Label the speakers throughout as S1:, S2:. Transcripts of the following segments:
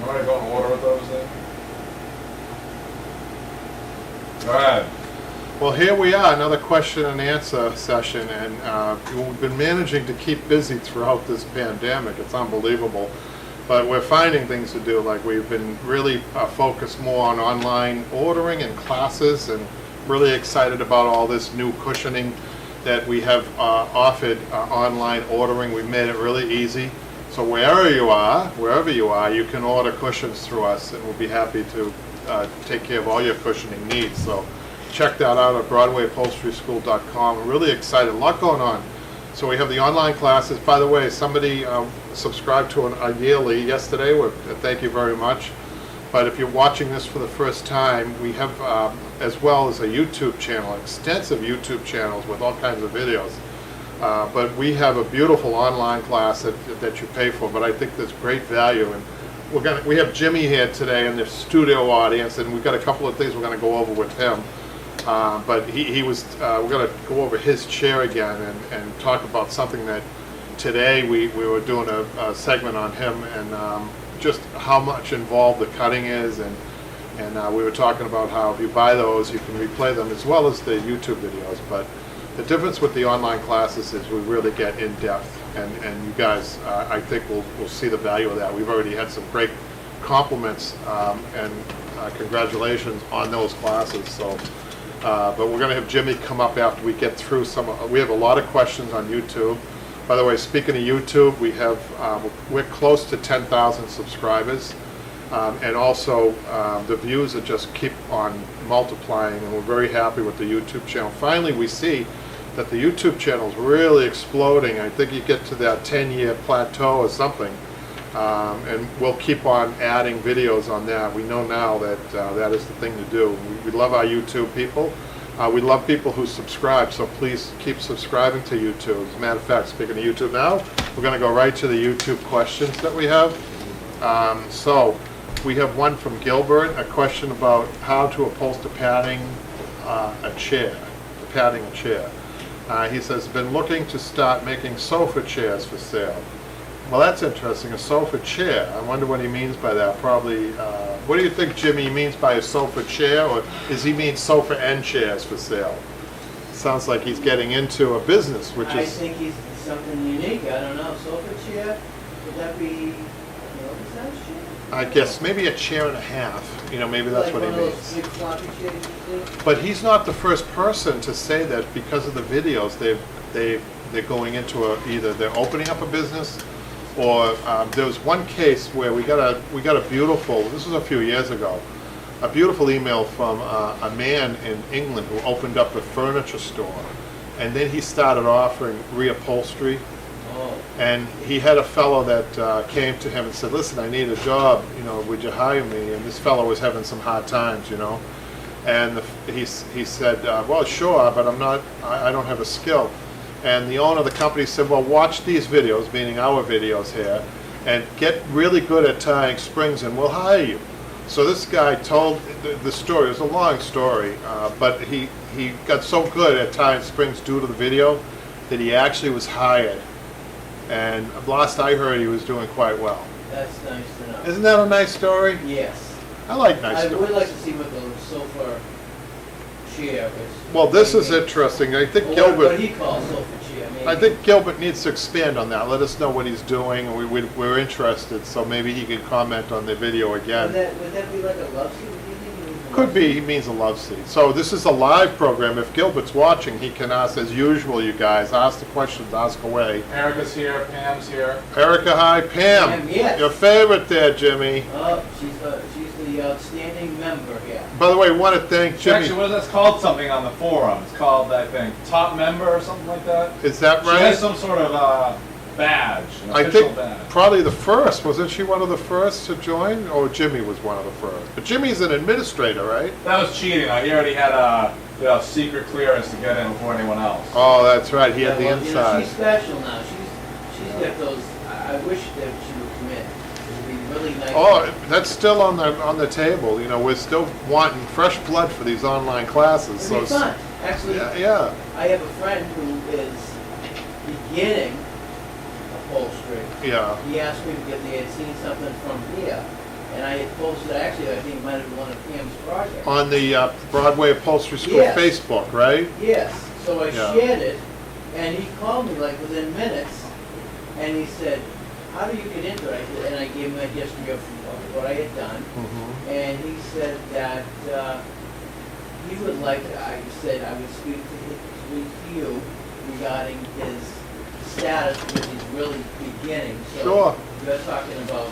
S1: You want to go in order with those then? Go ahead.
S2: Well, here we are, another question and answer session, and we've been managing to keep busy throughout this pandemic. It's unbelievable. But we're finding things to do, like we've been really focused more on online ordering and classes, and really excited about all this new cushioning that we have offered online ordering. We've made it really easy. So wherever you are, you can order cushions through us, and we'll be happy to take care of all your cushioning needs. So check that out at BroadwayUpholsteryschool.com. We're really excited, a lot going on. So we have the online classes. By the way, somebody subscribed to a yearly yesterday. Thank you very much. But if you're watching this for the first time, we have, as well as a YouTube channel, extensive YouTube channels with all kinds of videos. But we have a beautiful online class that you pay for, but I think there's great value. And we have Jimmy here today in the studio audience, and we've got a couple of things we're going to go over with him. But we're going to go over his chair again and talk about something that today we were doing a segment on him, and just how much involved the cutting is, and we were talking about how if you buy those, you can replay them as well as the YouTube videos. But the difference with the online classes is we really get in depth, and you guys, I think, will see the value of that. We've already had some great compliments and congratulations on those classes. So. But we're going to have Jimmy come up after we get through we have a lot of questions on YouTube. By the way, speaking of YouTube, we're close to 10,000 subscribers. And also, the views just keep on multiplying, and we're very happy with the YouTube channel. Finally, we see that the YouTube channel is really exploding. I think you get to that 10-year plateau or something. And we'll keep on adding videos on that. We know now that that is the thing to do. We love our YouTube people. We love people who subscribe, so please keep subscribing to YouTube. As a matter of fact, speaking of YouTube now, we're going to go right to the YouTube questions that we have. So we have one from Gilbert, a question about how to upholster padding a chair. He says, been looking to start making sofa chairs for sale. Well, that's interesting, a sofa chair. I wonder what he means by that. Probably, what do you think Jimmy means by a sofa chair, or does he mean sofa and chairs for sale? Sounds like he's getting into a business, which
S3: I
S2: is...
S3: think he's something unique. I don't know. Sofa chair? Would that be an oversized chair?
S2: I guess maybe a chair and a half. Maybe that's
S3: like
S2: what he
S3: one of
S2: means.
S3: those big floppy chairs you think?
S2: But he's not the first person to say that because of the videos. They're going into either they're opening up a business, or there was one case where we got a beautiful, this was a few years ago, a beautiful email from a man in England who opened up a furniture store, and then he started offering reupholstery.
S3: Oh.
S2: And he had a fellow that came to him and said, listen, I need a job, would you hire me? And this fellow was having some hard times, and he said, well, sure, but I don't have a skill. And the owner of the company said, well, watch these videos, meaning our videos here, and get really good at tying springs and we'll hire you. So this guy told the story. It was a long story, but he got so good at tying springs due to the video that he actually was hired. And last I heard, he was doing quite well.
S3: That's nice to know.
S2: Isn't that a nice story?
S3: Yes.
S2: I like nice stories.
S3: I would like to see what the sofa chair is.
S2: Well, this is interesting. I think Gilbert...
S3: What he calls sofa chair. Maybe.
S2: I think Gilbert needs to expand on that. Let us know what he's doing. We're interested, so maybe he can comment on the video again.
S3: Would that be like a love seat?
S2: Could be. He means a love seat. So this is a live program. If Gilbert's watching, he can ask, as usual, you guys. Ask the questions. Ask away.
S1: Erica's here. Pam's here.
S2: Erica, hi. Pam.
S3: Yes.
S2: Your favorite there, Jimmy.
S3: Oh, she's the outstanding member here.
S2: By the way, we want to thank Jimmy.
S1: Actually, what is that called? Something on the forum. It's called, I think, top member or something like that.
S2: Is that right?
S1: She has some sort of badge, an
S2: I
S1: official
S2: think
S1: badge.
S2: probably the first. Wasn't she one of the first to join? Or Jimmy was one of the first. But Jimmy's an administrator, right?
S1: That was cheating. He already had a secret clearance to get in before anyone else.
S2: Oh, that's right. He had the
S3: Well,
S2: inside.
S3: she's special now. She's got those. I wish that she would come in. It would be really nice.
S2: Oh, that's still on the table. We're still wanting fresh blood for these online classes.
S3: It'd be fun. Actually,
S2: yeah.
S3: I have a friend who is beginning upholstery.
S2: Yeah.
S3: He asked me if they had seen something from here, and I had posted, actually, I think it might have been one of Pam's projects.
S2: On the Broadway Upholstery School
S3: Yes.
S2: Facebook, right?
S3: Yes, so I
S2: Yeah.
S3: shared it, and he called me like within minutes, and he said, how do you get into it? And I gave him a history of what I had done,
S2: Mhm.
S3: and he said that he would like, I said I would speak to you regarding his status, because he's really beginning. So
S2: Sure.
S3: you're talking about,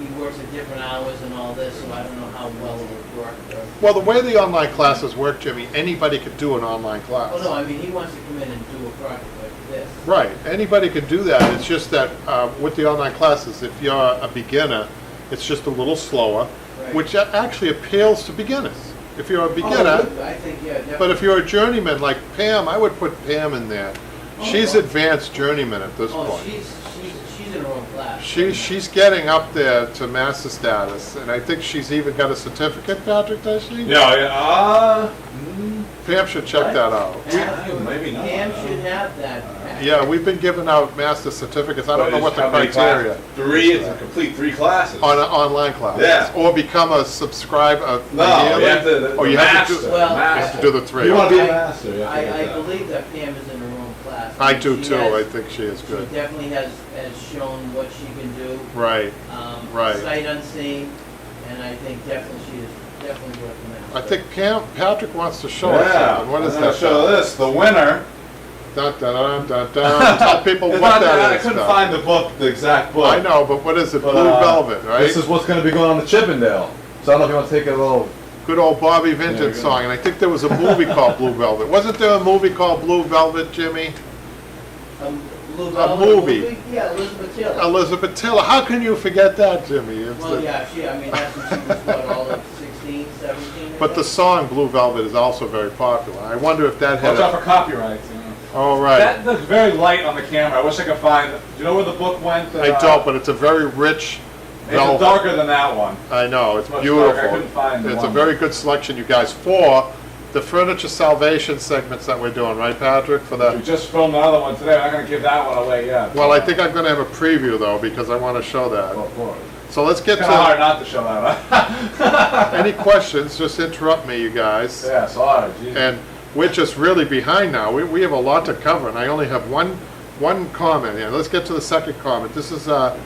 S3: he works at different hours and all this, so I don't know how well it would work.
S2: Well, the way the online classes work, Jimmy, anybody could do an online class.
S3: Oh, no, I mean, he wants to come in and do a project like this.
S2: Right, anybody could do that. It's just that with the online classes, if you're a beginner, it's just a little slower,
S3: Right.
S2: which actually appeals to beginners. If you're a
S3: Oh,
S2: beginner,
S3: good. I think, yeah, definitely.
S2: but if you're a journeyman like Pam, I would put Pam in there.
S3: Oh,
S2: She's
S3: well.
S2: advanced journeyman at this
S3: Oh,
S2: point.
S3: she's in her own class.
S2: She's getting up there to master status, and I think she's even got a certificate, Patrick, does she?
S1: Yeah, yeah.
S2: Pam should check
S3: What?
S2: that out.
S1: Maybe not.
S3: Pam should have that.
S2: Yeah, we've been giving out master certificates. I don't know what the
S1: How many
S2: criteria.
S1: classes? 3, it's a complete 3 classes.
S2: On an online class.
S1: Yeah.
S2: Or become a subscriber
S1: No,
S2: yearly?
S1: you have to,
S2: Or you have to do,
S3: Well,
S2: you have to do the 3.
S1: You want to be a
S3: I-
S1: master, you have to
S3: I
S1: get that.
S3: believe that Pam is in her own class.
S2: I do
S3: She
S2: too.
S3: has-
S2: I think she is
S3: She
S2: good.
S3: definitely has shown what she can do.
S2: Right. Right.
S3: Sight unseen, and I think definitely she is definitely worth the
S2: I
S3: match.
S2: think Patrick wants to show us
S1: Yeah,
S2: something. What is
S1: I'm gonna
S2: that?
S1: show this, the winner.
S2: Dun, dun, dun, dun, dun. Tell people
S1: It's
S2: what
S1: not
S2: that
S1: I
S2: is.
S1: couldn't
S2: Doug.
S1: find the book, the exact book.
S2: I know, but what is it?
S1: But,
S2: Blue Velvet, right?
S1: This is what's going to be going on the Chippendale. So I don't know if you want to take a little.
S2: Good old Bobby
S1: There you
S2: Vinton
S1: go.
S2: song, and I think there was a movie called Blue Velvet. Wasn't there a movie called Blue Velvet, Jimmy?
S3: Blue
S2: A
S3: Velvet
S2: movie.
S3: Yeah, Elizabeth Taylor.
S2: Elizabeth Taylor. How can you forget that, Jimmy? It's
S3: Well,
S2: the-
S3: yeah, I mean, that's when she was, what, all of 16, 17? I
S2: But the
S3: think?
S2: song Blue Velvet is also very popular. I wonder if that had
S1: Watch out
S2: a...
S1: for copyrights. You know.
S2: Oh, right.
S1: That looks very light on the camera. I wish I could find. Do you know where the book went?
S2: I don't, but it's a very rich
S1: It's
S2: velvet.
S1: darker than that one.
S2: I know, it's
S1: Much
S2: beautiful.
S1: darker. I couldn't find the
S2: It's a
S1: one.
S2: very good selection, you guys, for the Furniture Salvation segments that we're doing, right, Patrick? For
S1: We
S2: the...
S1: just filmed another one today. I'm not going to give that one away yet.
S2: Well, I think I'm going to have a preview, though, because I want to show that.
S1: Of course.
S2: So let's get
S1: It's kind of hard
S2: to...
S1: not to show that.
S2: Any questions, just interrupt me, you guys.
S1: Yeah, sorry. Geez.
S2: And we're just really behind now. We have a lot to cover, and I only have one comment here. Let's get to the second comment. This is a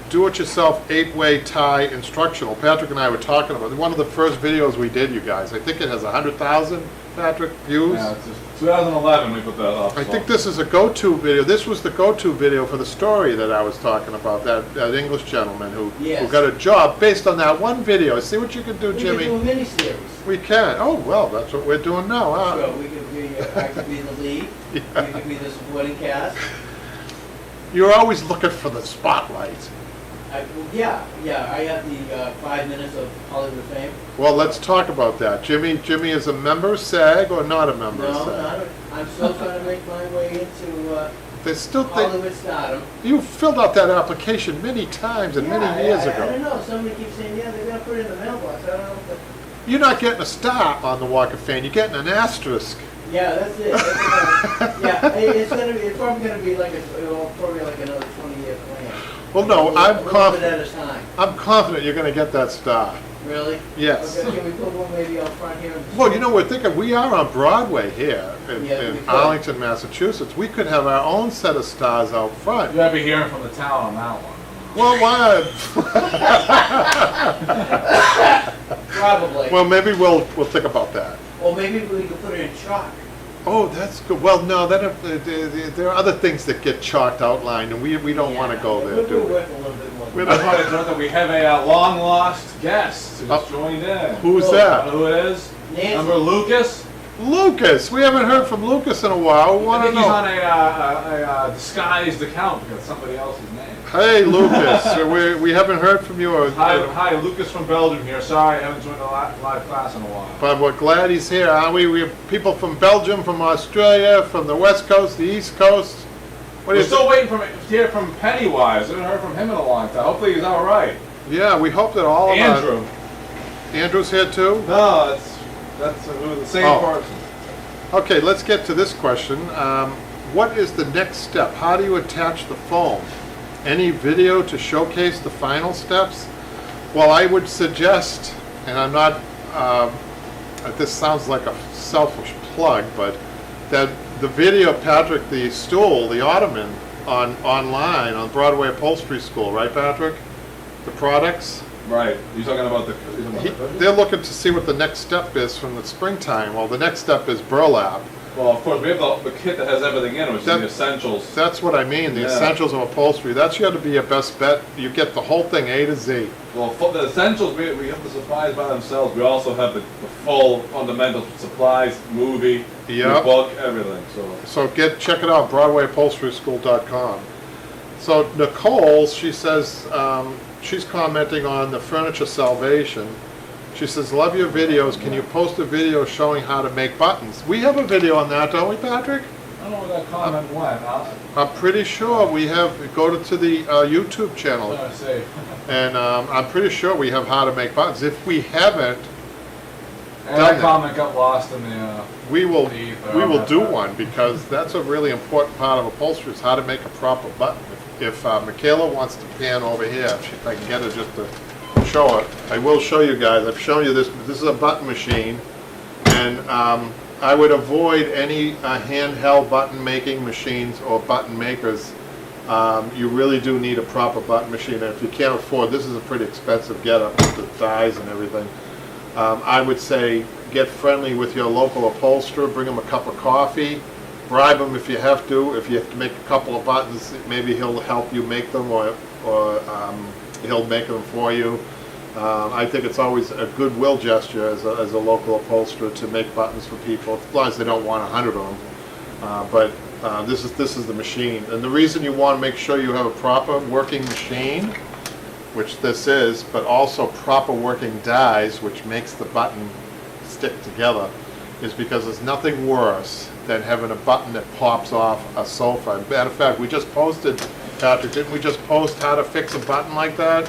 S2: do-it-yourself 8-way tie instructional. Patrick and I were talking about it. One of the first videos we did, you guys. I think it has 100,000, Patrick, views.
S1: Yeah, it's just 2011 we put that up.
S2: I
S1: so.
S2: think this is a go-to video. This was the go-to video for the story that I was talking about, that English gentleman who
S3: Yes.
S2: got a job based on that one video. See what you can do,
S3: We could
S2: Jimmy?
S3: do a miniseries.
S2: We can. Oh, well, that's what we're doing now, huh?
S3: So we could be, I could be the lead, you could be the supporting cast.
S2: You're always looking for the spotlight.
S3: Yeah, I have the 5 minutes of Hollywood fame.
S2: Well, let's talk about that. Jimmy is a member of SAG or not a member
S3: No,
S2: of SAG?
S3: not a, I'm still trying to make my way into
S2: They still think
S3: Hollywood stardom.
S2: you filled out that application many times and many years
S3: I
S2: ago.
S3: don't know, somebody keeps saying, yeah, they're gonna put it in the mailbox, I don't know if
S2: You're not getting a star on the Walk of Fame. You're getting an asterisk.
S3: yeah, that's it. Yeah, it's probably gonna be like probably like another 20-year plan.
S2: Well, no,
S3: A
S2: I'm
S3: little bit
S2: confident.
S3: at a time.
S2: I'm confident you're going to get that star.
S3: Really?
S2: Yes.
S3: Okay, can we put one maybe out front here?
S2: Well, you know, we're thinking we are on Broadway here in,
S3: Yeah, we
S2: in
S3: could.
S2: Arlington, Massachusetts. We could have our own set of stars out front.
S1: You gotta be hearing from the town on that one.
S2: Well, why?
S3: Probably.
S2: Well, maybe we'll think about that.
S3: Or maybe we could put it in chalk.
S2: Oh, that's good. Well, no, there are other things that get chalked outlined, and we don't want to go there, do
S3: We're
S2: we?
S3: worth a little bit more.
S2: We're
S1: That's why they thought that we have a long lost guest who's
S2: Oh.
S1: joined in.
S2: Who's
S3: Oh,
S1: You
S2: that?
S1: know who it is?
S3: Nancy.
S1: Remember Lucas?
S2: Lucas. We haven't heard from Lucas in a while. We
S1: I
S2: want to
S1: think he's on
S2: know.
S1: a disguised account because somebody else's name.
S2: Hey, Lucas. we haven't heard from you.
S1: Hi, Lucas from Belgium here. Sorry, I haven't joined a live class in a while.
S2: But we're glad he's here, aren't we? We have people from Belgium, from Australia, from the West Coast, the East Coast. What do
S1: We're
S2: you
S1: still waiting to hear from Pennywise. I haven't heard from him in a long time. Hopefully he's all right.
S2: Yeah, we hope that all of
S1: Andrew.
S2: Andrew's here too?
S1: No, that's the same
S2: Oh.
S1: person.
S2: Okay, let's get to this question. What is the next step? How do you attach the foam? Any video to showcase the final steps? Well, I would suggest, and I'm not, this sounds like a selfish plug, but that the video of Patrick the stool, the ottoman, online on Broadway Upholstery School, right, Patrick? The products?
S1: Right. You're talking about the
S2: They're looking to see what the next step is from the springtime. Well, the next step is burlap.
S1: Well, of course, we have the kit that has everything in it, which is the essentials.
S2: That's what I mean, the essentials of upholstery. That's got to be your best bet. You get the whole thing A to Z.
S1: Well, the essentials, we have the supplies by themselves. We also have the full fundamentals, supplies, movie, the book, everything.
S2: So check it out, BroadwayUpholsterySchool.com. So Nicole, she says, she's commenting on the Furniture Salvation. She says, love your videos. Can you post a video showing how to make buttons? We have a video on that, don't we, Patrick?
S1: I don't know where that comment went.
S2: I'm pretty sure we have, go to the YouTube channel.
S1: I see.
S2: And I'm pretty sure we have how to make buttons. If we haven't,
S1: and that comment got lost in the
S2: we will do one, because that's a really important part of upholstery, is how to make a proper button. If Michaela wants to pan over here, if I can get her just to show it, I will show you guys. I've shown you this. This is a button machine, and I would avoid any handheld button making machines or button makers. You really do need a proper button machine, and if you can't afford, this is a pretty expensive getup with the dies and everything. I would say get friendly with your local upholsterer, bring him a cup of coffee, bribe him if you have to. If you have to make a couple of buttons, maybe he'll help you make them, or he'll make them for you. I think it's always a goodwill gesture as a local upholsterer to make buttons for people, as long as they don't want 100 of them. But this is the machine, and the reason you want to make sure you have a proper working machine, which this is, but also proper working dies, which makes the button stick together, is because there's nothing worse than having a button that pops off a sofa. Matter of fact, we just posted, Patrick, didn't we just post how to fix a button like that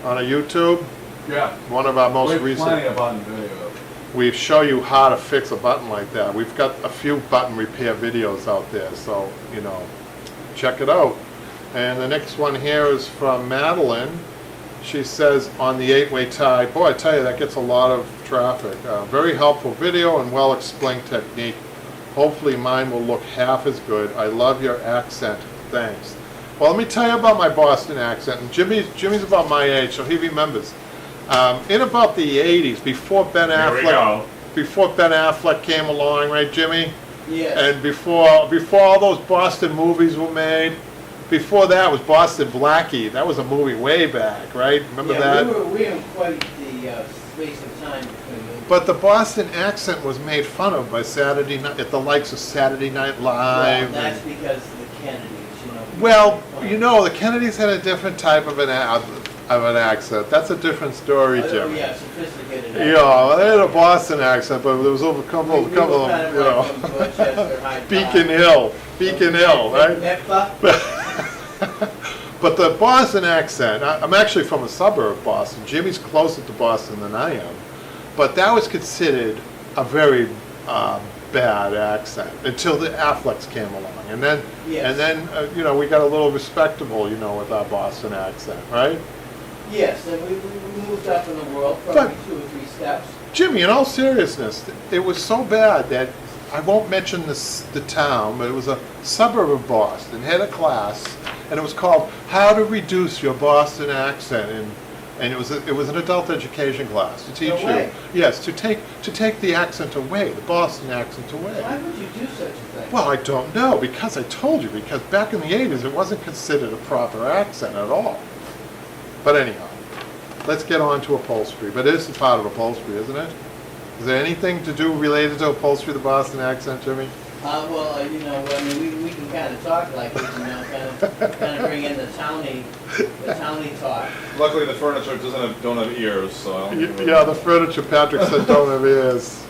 S2: on a YouTube?
S1: Yeah.
S2: One of our most recent.
S1: Plenty of button videos.
S2: We show you how to fix a button like that. We've got a few button repair videos out there, so, check it out. And the next one here is from Madeline. She says, on the 8-way tie, boy, I tell you, that gets a lot of traffic. Very helpful video and well-explained technique. Hopefully mine will look half as good. I love your accent. Thanks. Well, let me tell you about my Boston accent. And Jimmy's about my age, so he remembers. In about the 80s, before Ben Affleck came along, right, Jimmy?
S3: Yes.
S2: And before all those Boston movies were made, before that was Boston Blackie. That was a movie way back, right? Remember that?
S3: We were in quite the space of time between those.
S2: But the Boston accent was made fun of by Saturday night, at the likes of Saturday Night Live.
S3: Well, that's because of the Kennedys,
S2: Well, the Kennedys had a different type of an accent. That's a different story, Jim.
S3: Oh, yeah, sophisticated accent.
S2: Yeah, they had a Boston accent, but there was a couple of them, Beacon Hill, right? But the Boston accent, I'm actually from a suburb of Boston. Jimmy's closer to Boston than I am. But that was considered a very bad accent until the Afflecks came along. And then, we got a little respectable, with our Boston accent, right?
S3: Yes, and we moved up in the world, probably 2 or 3 steps.
S2: Jimmy, in all seriousness, it was so bad that I won't mention the town, but it was a suburb of Boston, had a class, and it was called How to Reduce Your Boston Accent, and it was an adult education class to teach you, yes, to take the accent away, the Boston accent away.
S3: Why would you do such a thing?
S2: Well, I don't know, because I told you, because back in the 80s it wasn't considered a proper accent at all. But anyhow, let's get on to upholstery. But it is a part of upholstery, isn't it? Is there anything to do related to upholstery, the Boston accent, Jimmy?
S3: We can kind of talk like this, kind of bring in the towny talk.
S1: Luckily, the furniture don't have ears, so I don't
S2: Yeah, the furniture, Patrick said, don't have ears.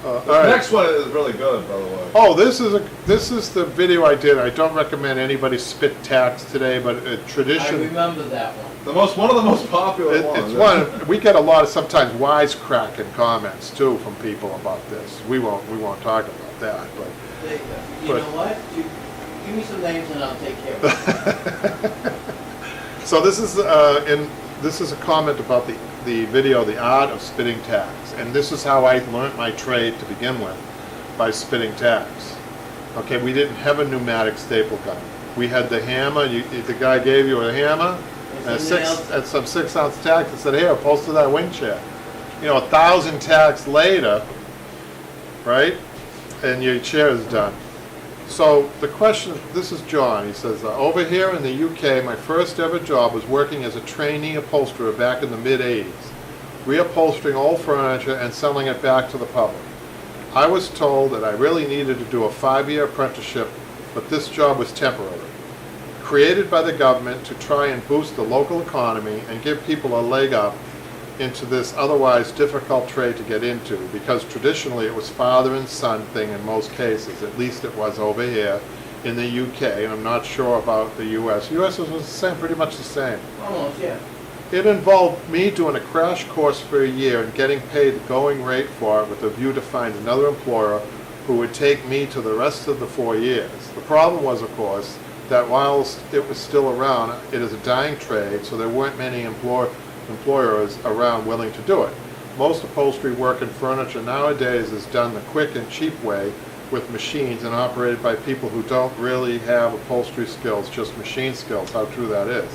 S1: The next one is really good, by the way.
S2: Oh, this is the video I did. I don't recommend anybody spit tax today, but a tradition.
S3: I remember that one.
S1: One of the most popular ones.
S2: It's one. We get a lot of sometimes wisecracking comments too from people about this. We won't talk about that, but.
S3: You know what? Give me some names and I'll take care of it.
S2: So this is this is a comment about the video, The Art of Spitting Tacks. And this is how I learned my trade to begin with, by spitting tacks. Okay, we didn't have a pneumatic staple gun. We had the hammer, the guy gave you a hammer, and some 6-ounce tacks and said, here, upholster that wing chair. 1,000 tacks later, right, and your chair is done. So the question, this is John, he says, over here in the UK, my first ever job was working as a trainee upholsterer back in the mid-80s, reupholstering old furniture and selling it back to the public. I was told that I really needed to do a 5-year apprenticeship, but this job was temporary, created by the government to try and boost the local economy and give people a leg up into this otherwise difficult trade to get into, because traditionally it was father and son thing in most cases. At least it was over here in the UK, and I'm not sure about the US. US was the same, pretty much the same.
S3: Almost, yeah.
S2: It involved me doing a crash course for a year and getting paid the going rate for it with a view to find another employer who would take me to the rest of the 4 years. The problem was, of course, that while it was still around, it is a dying trade, so there weren't many employers around willing to do it. Most upholstery work in furniture nowadays is done the quick and cheap way with machines and operated by people who don't really have upholstery skills, just machine skills. How true that is.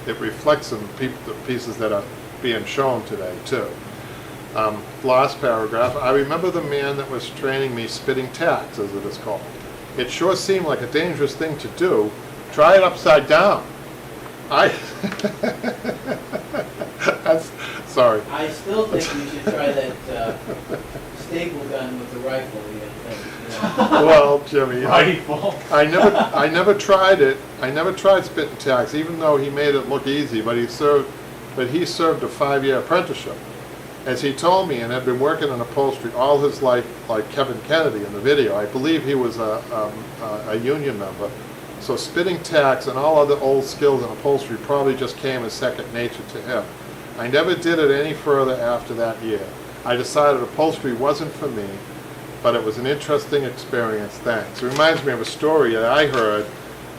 S2: It reflects in the pieces that are being shown today too. Last paragraph, I remember the man that was training me spitting tacks, as it is called. It sure seemed like a dangerous thing to do. Try it upside down. Sorry.
S3: I still think you should try that staple gun with the rifle.
S2: Well, Jimmy,
S1: Rifle.
S2: I never tried it. I never tried spitting tacks, even though he made it look easy. But he served a 5-year apprenticeship, as he told me, and had been working in upholstery all his life, like Kevin Kennedy in the video. I believe he was a union member. So spitting tacks and all other old skills in upholstery probably just came as second nature to him. I never did it any further after that year. I decided upholstery wasn't for me, but it was an interesting experience. Thanks. It reminds me of a story that I heard.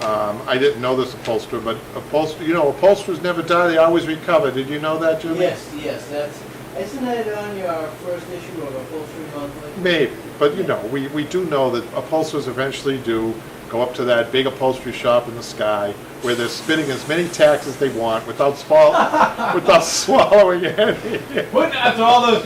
S2: I didn't know this upholsterer, but upholsterers never die, they always recover. Did you know that, Jimmy?
S3: Yes, isn't that on your first issue of Upholstery Monthly?
S2: Maybe, but we do know that upholsterers eventually do go up to that big upholstery shop in the sky where they're spitting as many tacks as they want without swallowing any.
S1: After all those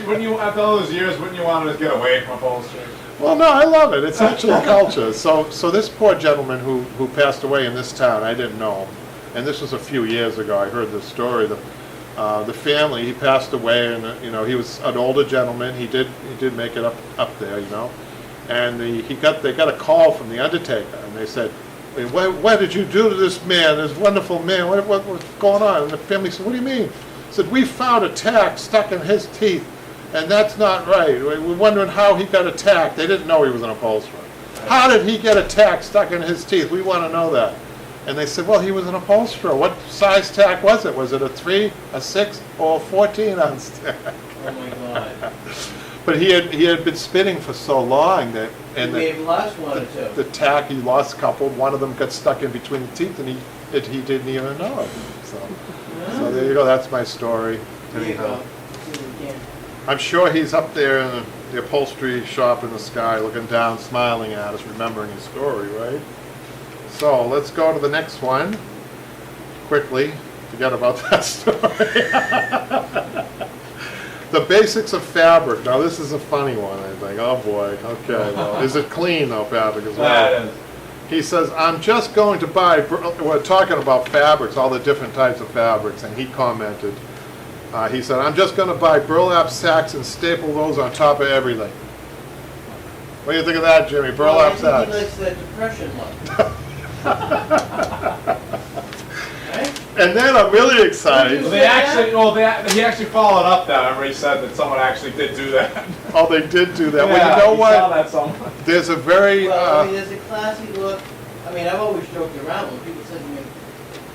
S1: years, wouldn't you want to just get away from upholstery?
S2: Well, no, I love it. It's actually culture. So this poor gentleman who passed away in this town, I didn't know him, and this was a few years ago. I heard this story. The family, he passed away, and he was an older gentleman. He did make it up there, and they got a call from the undertaker, and they said, what did you do to this man, this wonderful man? What's going on? And the family said, what do you mean? He said, we found a tack stuck in his teeth, and that's not right. We're wondering how he got a tack. They didn't know he was an upholsterer. How did he get a tack stuck in his teeth? We want to know that. And they said, well, he was an upholsterer. What size tack was it? Was it a 3, a 6, or a 14-ounce tack?
S3: Oh my God.
S2: But he had been spinning for so long that, and
S3: He may have lost one or two.
S2: the tack, he lost a couple. One of them got stuck in between the teeth, and he didn't even know it. So there you go. That's my story.
S3: There you go. See what we can.
S2: I'm sure he's up there in the upholstery shop in the sky, looking down, smiling at us, remembering his story, right? So let's go to the next one quickly. Forget about that story. The basics of fabric. Now this is a funny one, I think. Oh boy. Okay. Well, is it clean though, fabric as well?
S1: That is.
S2: He says, I'm just going to buy, we're talking about fabrics, all the different types of fabrics, and he commented, he said, I'm just going to buy burlap sacks and staple those on top of everything. What do you think of that, Jimmy? Burlap
S3: Well, I
S2: sacks?
S3: think he likes that depression look. Right?
S2: And then I'm really excited.
S1: He actually followed up that. I remember he said that someone actually did do that.
S2: Oh, they did do that.
S1: Yeah,
S2: Well, you know
S1: he saw
S2: what?
S1: that somewhere.
S2: There's a very,
S3: Well, there's a classy look. I mean, I've always joked around when people said to me,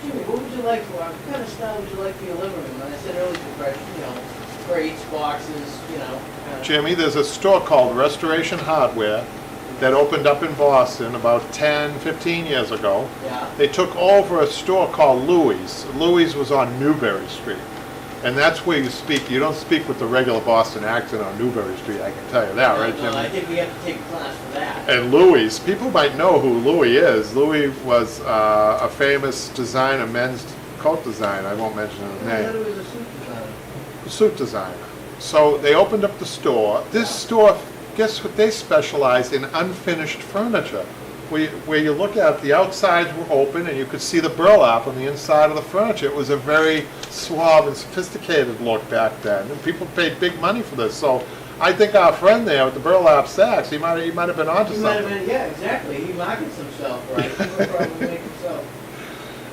S3: Jimmy, what would you like for, what kind of style would you like for your living room? And I said early depression, crates, boxes,
S2: Jimmy, there's a store called Restoration Hardware that opened up in Boston about 10, 15 years ago.
S3: Yeah.
S2: They took over a store called Louis. Louis was on Newberry Street. And that's where you speak. You don't speak with the regular Boston accent on Newbury Street, I can tell you that, right,
S3: No,
S2: Jim?
S3: I think we have to take a class for that.
S2: And Louis, people might know who Louis is. Louis was a famous designer, men's coat designer. I won't mention his
S3: I thought
S2: name.
S3: it was a suit designer.
S2: Suit designer. So they opened up the store. This store, guess what? They specialize in unfinished furniture. Where you look at it, the outsides were open and you could see the burlap on the inside of the furniture. It was a very suave and sophisticated look back then, and people paid big money for this. So I think our friend there with the burlap sacks, he might have been onto
S3: He might have
S2: something.
S3: been, yeah, exactly. He markets himself, right? He would probably make himself.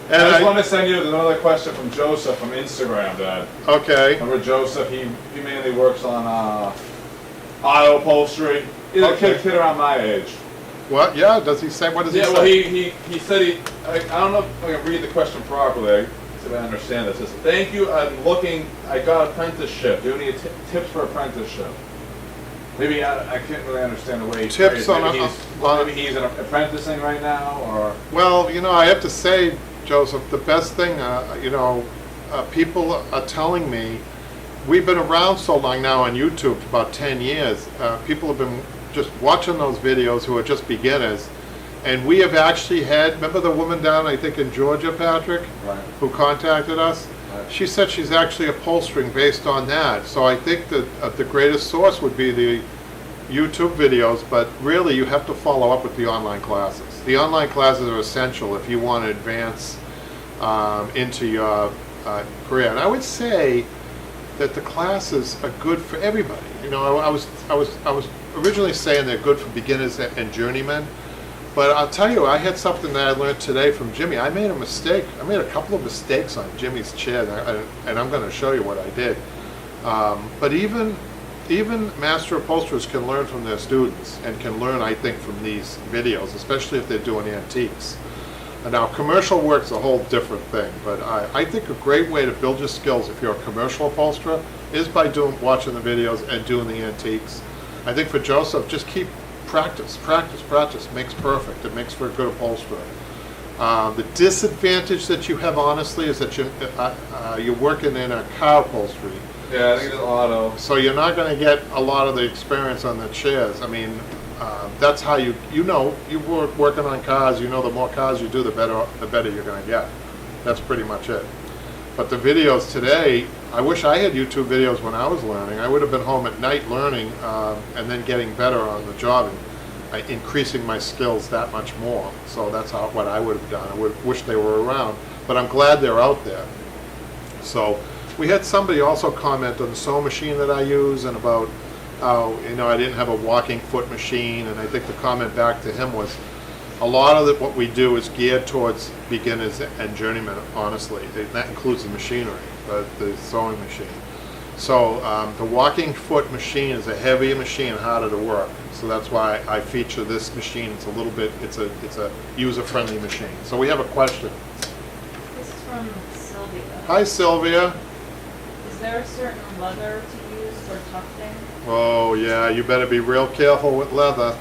S2: And
S1: I just want to send you another question from Joseph from Instagram, Dad.
S2: okay.
S1: Remember Joseph? He mainly works on auto upholstery. He's a
S2: Okay.
S1: kid around my age.
S2: What? Yeah. Does he say? What does he
S1: Yeah,
S2: say?
S1: well, he said I don't know if I can read the question properly. See if I understand this. It says, thank you. I got apprenticeship. Do you have any tips for apprenticeship? Maybe I can't really understand the way he
S2: Tips
S1: phrased it.
S2: on
S1: Maybe he's apprenticing right now, or
S2: Well, I have to say, Joseph, the best thing, people are telling me, we've been around so long now on YouTube, about 10 years. People have been just watching those videos who are just beginners. And we have actually had, remember the woman down, I think in Georgia, Patrick,
S1: right.
S2: who contacted us?
S1: Right.
S2: She said she's actually upholstering based on that. So I think that the greatest source would be the YouTube videos, but really you have to follow up with the online classes. The online classes are essential if you want to advance into your career. And I would say that the classes are good for everybody. I was originally saying they're good for beginners and journeymen, but I'll tell you, I had something that I learned today from Jimmy. I made a mistake. I made a couple of mistakes on Jimmy's chair, and I'm going to show you what I did. But even master upholsterers can learn from their students and can learn, I think, from these videos, especially if they're doing antiques. And now, commercial work's a whole different thing, but I think a great way to build your skills if you're a commercial upholsterer is by watching the videos and doing the antiques. I think for Joseph, just keep practice makes perfect. It makes for a good upholsterer. The disadvantage that you have, honestly, is that you're working in a car upholstery.
S1: Yeah, I think it's auto.
S2: So you're not going to get a lot of the experience on the chairs. I mean, that's how you were working on cars. The more cars you do, the better you're going to get. That's pretty much it. But the videos today, I wish I had YouTube videos when I was learning. I would have been home at night learning and then getting better on the job and increasing my skills that much more. So that's what I would have done. I would wish they were around, but I'm glad they're out there. So we had somebody also comment on the sewing machine that I use and about how I didn't have a walking foot machine, and I think the comment back to him was a lot of what we do is geared towards beginners and journeymen, honestly. That includes the machinery, the sewing machine. So the walking foot machine is a heavier machine, harder to work. So that's why I feature this machine. It's it's a user-friendly machine. So we have a question.
S4: This is from Sylvia.
S2: Hi, Sylvia.
S4: Is there a certain leather to use for tufting?
S2: Oh yeah, you better be real careful with leather.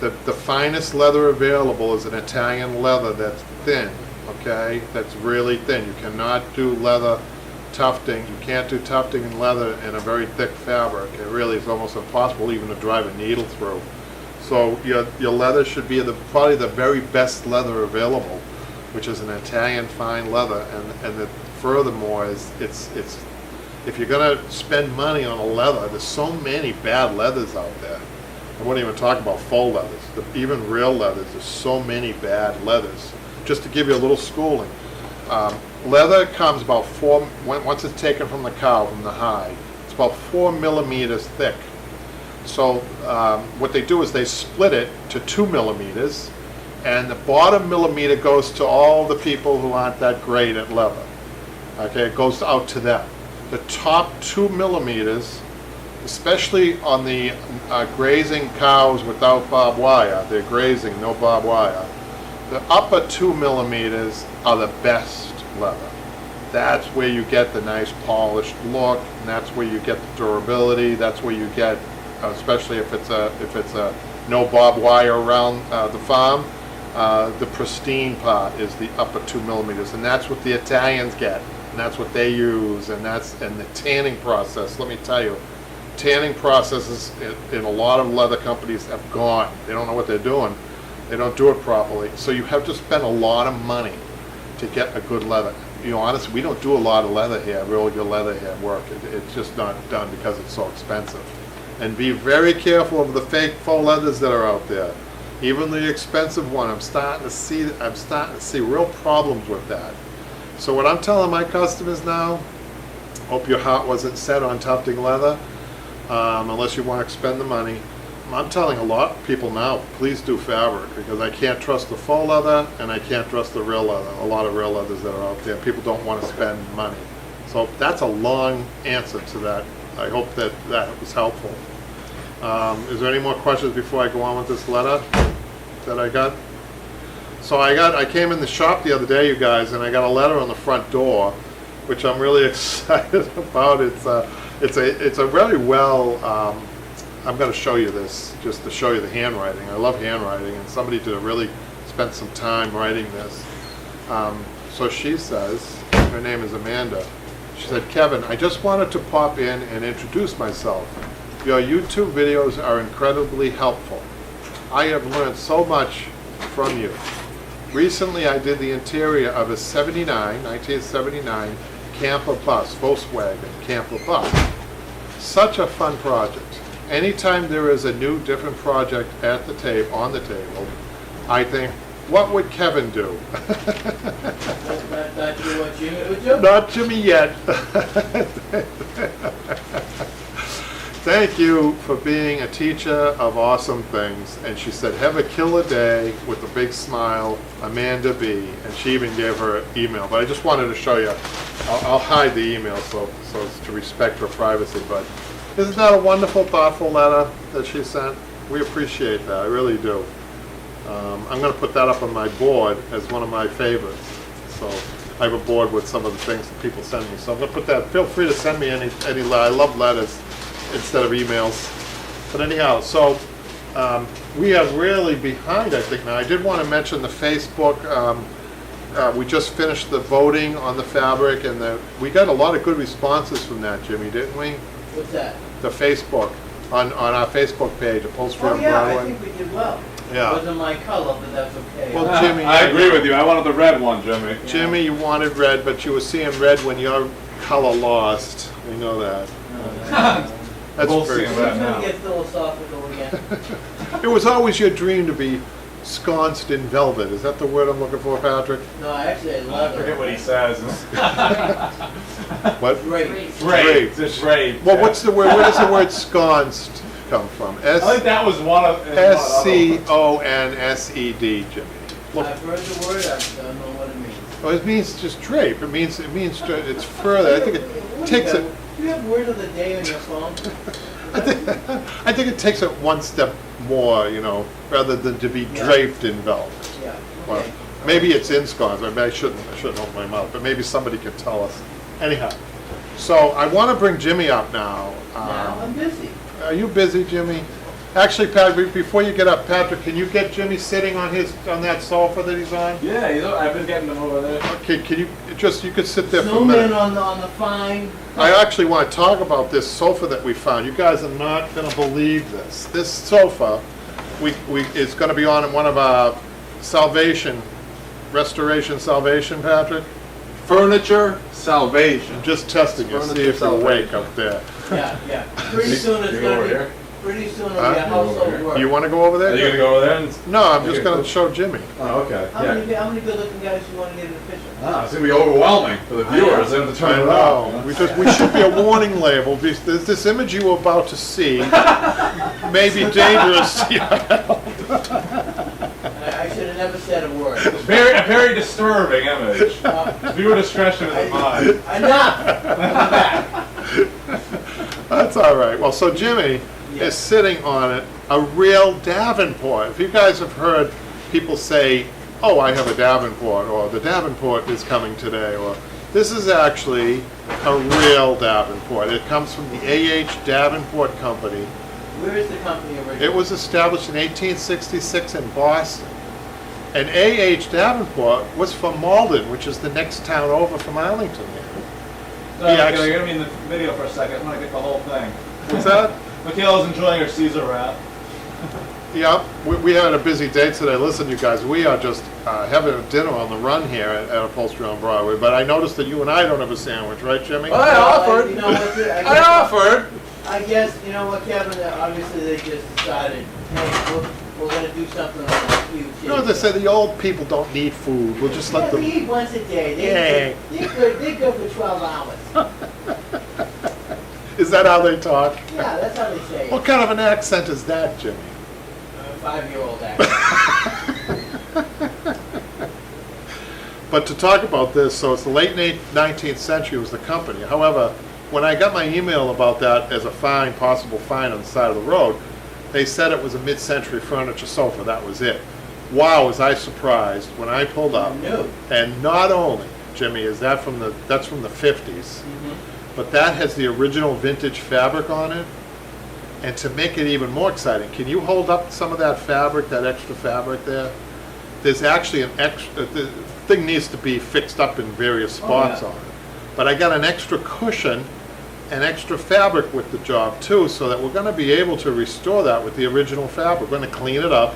S2: The finest leather available is an Italian leather that's thin, okay? That's really thin. You cannot do leather tufting. You can't do tufting in leather in a very thick fabric. It really is almost impossible even to drive a needle through. So your leather should be probably the very best leather available, which is an Italian fine leather. And furthermore, it's if you're going to spend money on a leather, there's so many bad leathers out there. I wouldn't even talk about faux leathers. Even real leathers, there's so many bad leathers. Just to give you a little schooling, leather comes about once it's taken from the cow, from the hide, it's about 4 millimeters thick. So what they do is they split it to 2 millimeters, and the bottom millimeter goes to all the people who aren't that great at leather. Okay, it goes out to them. The top 2 millimeters, especially on the grazing cows without barbed wire, they're grazing, no barbed wire. The upper 2 millimeters are the best leather. That's where you get the nice polished look, and that's where you get the durability. That's where you get, especially if it's a no barbed wire around the farm, the pristine part is the upper 2 millimeters, and that's what the Italians get. and that's what they use, and the tanning process, let me tell you, tanning processes in a lot of leather companies have gone. They don't know what they're doing. They don't do it properly. So you have to spend a lot of money to get a good leather. You know, honestly, we don't do a lot of leather here, really good leather here work. It's just not done because it's so expensive. And be very careful of the fake faux leathers that are out there. Even the expensive one, I'm starting to see real problems with that. So what I'm telling my customers now, hope your heart wasn't set on tufting leather, unless you want to spend the money. I'm telling a lot of people now, please do fabric, because I can't trust the faux leather and I can't trust the real leather. A lot of real leathers that are out there, people don't want to spend money. So that's a long answer to that. I hope that was helpful. Is there any more questions before I go on with this letter that I got? So I came in the shop the other day, you guys, and I got a letter on the front door, which I'm really excited about. It's a very well. I'm going to show you this just to show you the handwriting. I love handwriting, and somebody really spent some time writing this. So she says, her name is Amanda. She said, Kevin, I just wanted to pop in and introduce myself. Your YouTube videos are incredibly helpful. I have learned so much from you. Recently, I did the interior of a 1979 camper bus, Volkswagen camper bus. Such a fun project. Anytime there is a new, different project on the table, I think, what would Kevin do?
S3: Not do what Jimmy would do?
S2: Not Jimmy yet. Thank you for being a teacher of awesome things. And she said, have a killer day with a big smile, Amanda B. And she even gave her email. But I just wanted to show you. I'll hide the email so as to respect her privacy. But isn't that a wonderful, thoughtful letter that she sent? We appreciate that. I really do. I'm going to put that up on my board as one of my favorites. So I have a board with some of the things that people send me. So I'm going to put that. Feel free to send me any letter. I love letters instead of emails. But anyhow, so we are really behind, I think, now. I did want to mention the Facebook. We just finished the voting on the fabric, and we got a lot of good responses from that, Jimmy, didn't we?
S3: What's that?
S2: The Facebook, on our Facebook page, Upholstery on
S3: Oh, yeah, I
S2: Broadway.
S3: think we did well.
S2: Yeah.
S3: It wasn't my color, but that's okay.
S2: Well, Jimmy,
S1: I agree with you. I wanted the red one, Jimmy.
S2: Jimmy, you wanted red, but you were seeing red when your color lost. We know that. That's
S1: We'll
S2: very
S1: see
S3: We're
S1: that
S3: going
S1: now.
S3: to get philosophical again.
S2: It was always your dream to be sconced in velvet. Is that the word I'm looking for, Patrick?
S3: No, actually, I love
S1: I forget
S3: it.
S1: what he says.
S2: What?
S3: Great.
S1: Draped. Just draped.
S2: Well, what's the word? Where does the word sconced come from?
S1: I think that was one of.
S2: S-C-O-N-S-E-D, Jimmy. Look,
S3: I've heard the word, I don't know what it means.
S2: well, it means just drape. It means it's further. I think it takes it.
S3: Do you have word of the day on your phone?
S2: I think it takes it one step more, rather than to be draped in velvet.
S3: Yeah,
S2: Well,
S3: okay.
S2: maybe it's ensconced. Maybe I shouldn't open my mouth, but maybe somebody could tell us. Anyhow, so I want to bring Jimmy up now.
S3: Now I'm busy.
S2: Are you busy, Jimmy? Actually, Patrick, before you get up, Patrick, can you get Jimmy sitting on that sofa that he's on?
S1: Yeah, I've been getting them over there.
S2: Okay, you could sit there for a
S3: Zoom
S2: minute.
S3: in on the fine.
S2: I actually want to talk about this sofa that we found. You guys are not going to believe this. This sofa, is going to be on one of our restoration salvation, Patrick.
S1: Furniture salvation.
S2: I'm just testing you, see if you're awake up there.
S3: Yeah. Pretty soon it's
S1: You
S3: going
S1: over
S3: to
S1: here?
S3: be, pretty soon it'll
S2: Huh?
S3: be a household
S1: here?
S3: word.
S2: You want to go over
S1: Are you
S2: there?
S1: gonna go over there? And,
S2: No, I'm just
S1: Okay,
S2: going
S1: cool.
S2: to show Jimmy.
S1: oh, okay.
S3: How
S1: Yeah.
S3: many good looking guys you want to get in the picture?
S1: Ah, it's gonna be overwhelming for the viewers. They have to turn it off.
S2: We should be a warning label. This image you were about to see may be dangerous.
S3: I should have never said a word.
S1: A very disturbing image. Viewer discretion is advised.
S3: Enough! I'm back.
S2: That's all right. Well, so Jimmy
S3: Yeah.
S2: is sitting on it, a real Davenport. If you guys have heard people say, oh, I have a Davenport, or the Davenport is coming today, or this is actually a real Davenport. It comes from the A.H. Davenport Company.
S3: Where is the company originally?
S2: It was established in 1866 in Boston. And A.H. Davenport was from Malden, which is the next town over from Arlington here.
S1: So,
S2: He
S1: you're
S2: actually-
S1: gonna be in the video for a second. I'm gonna get the whole thing.
S2: What's that?
S1: Michaela's enjoying her Caesar wrap.
S2: Yeah, we had a busy day today. Listen, you guys, we are just having a dinner on the run here at Upholstery on Broadway. But I noticed that you and I don't have a sandwich, right, Jimmy?
S1: Well, I offered.
S3: You know what,
S1: I offered.
S3: I guess, you know what, Kevin, obviously they just decided, hey, we're gonna do something on this huge.
S2: You know what they say, the old people don't need food. We'll just let
S3: Yeah, we
S2: them...
S3: eat once a day.
S2: Yeah.
S3: They're good for 12 hours.
S2: Is that how they talk?
S3: Yeah, that's how they say it.
S2: What kind of an accent is that, Jimmy?
S3: 5-year-old actually.
S2: But to talk about this, so it's the late 19th century was the company. However, when I got my email about that as a fine, possible fine on the side of the road, they said it was a mid-century furniture sofa. That was it. Wow, was I surprised when I pulled up.
S3: No.
S2: And not only, Jimmy, is that that's from the 50s, but that has the original vintage fabric on it. And to make it even more exciting, can you hold up some of that fabric, that extra fabric there? There's actually an extra, the thing needs to be fixed up in various spots on it. But I got an extra cushion and extra fabric with the job too, so that we're gonna be able to restore that with the original fabric. We're gonna clean it up,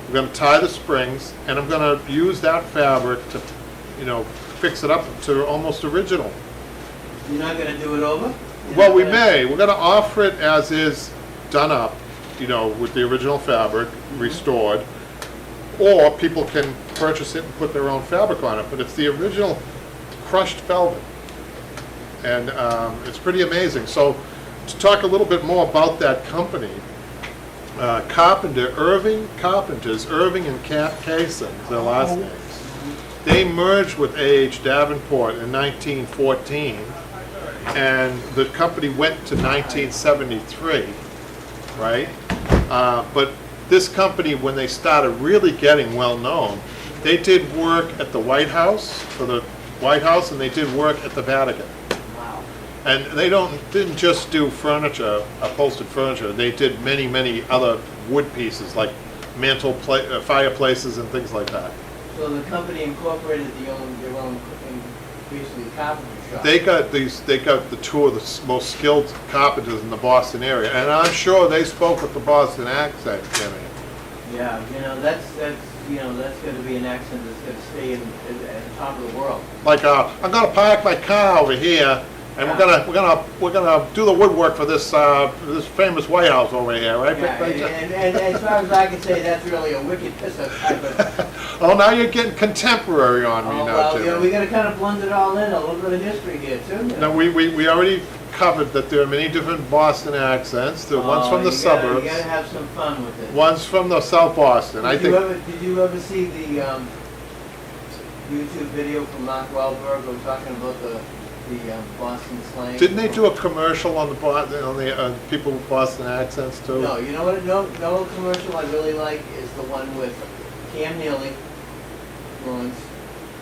S2: we're gonna tie the springs, and I'm gonna use that fabric to, fix it up to almost original.
S3: You're not gonna do it over?
S2: Well, we may. We're going to offer it as is, done up, with the original fabric, restored. Or people can purchase it and put their own fabric on it. But it's the original crushed velvet. And it's pretty amazing. So to talk a little bit more about that company, Irving Carpenters, Irving and Kaysen, their last names. They merged with A.H. Davenport in 1914. And the company went to 1973, right? But this company, when they started really getting well known, they did work at the White House, for the White House, and they did work at the Vatican.
S3: Wow.
S2: And they didn't just do furniture, upholstered furniture. They did many, many other wood pieces, like fireplaces and things like that.
S3: So the company incorporated their own basically carpentry shop.
S2: They got the two of the most skilled carpenters in the Boston area, and I'm sure they spoke with the Boston accent, Jimmy.
S3: Yeah, that's going to be an accent that's going to stay at the top of the world.
S2: Like, I'm gonna park my car over here, and we're gonna do the woodwork for this famous White House over here, right?
S3: Yeah, and as far as I can say, that's really a wicked piss-up type of.
S2: Oh, now you're getting contemporary on me now, Jimmy.
S3: We got to kind of blend it all in, a little bit of history here too.
S2: No, we already covered that there are many different Boston accents. One's from the suburbs.
S3: You got to have some fun with it.
S2: One's from the South Boston.
S3: Did you ever see the YouTube video from Mark Wahlberg talking about the Boston slang?
S2: Didn't they do a commercial on the people with Boston accents too?
S3: No, you know what? No commercial I really like is the one with Cam Neely, Bruins,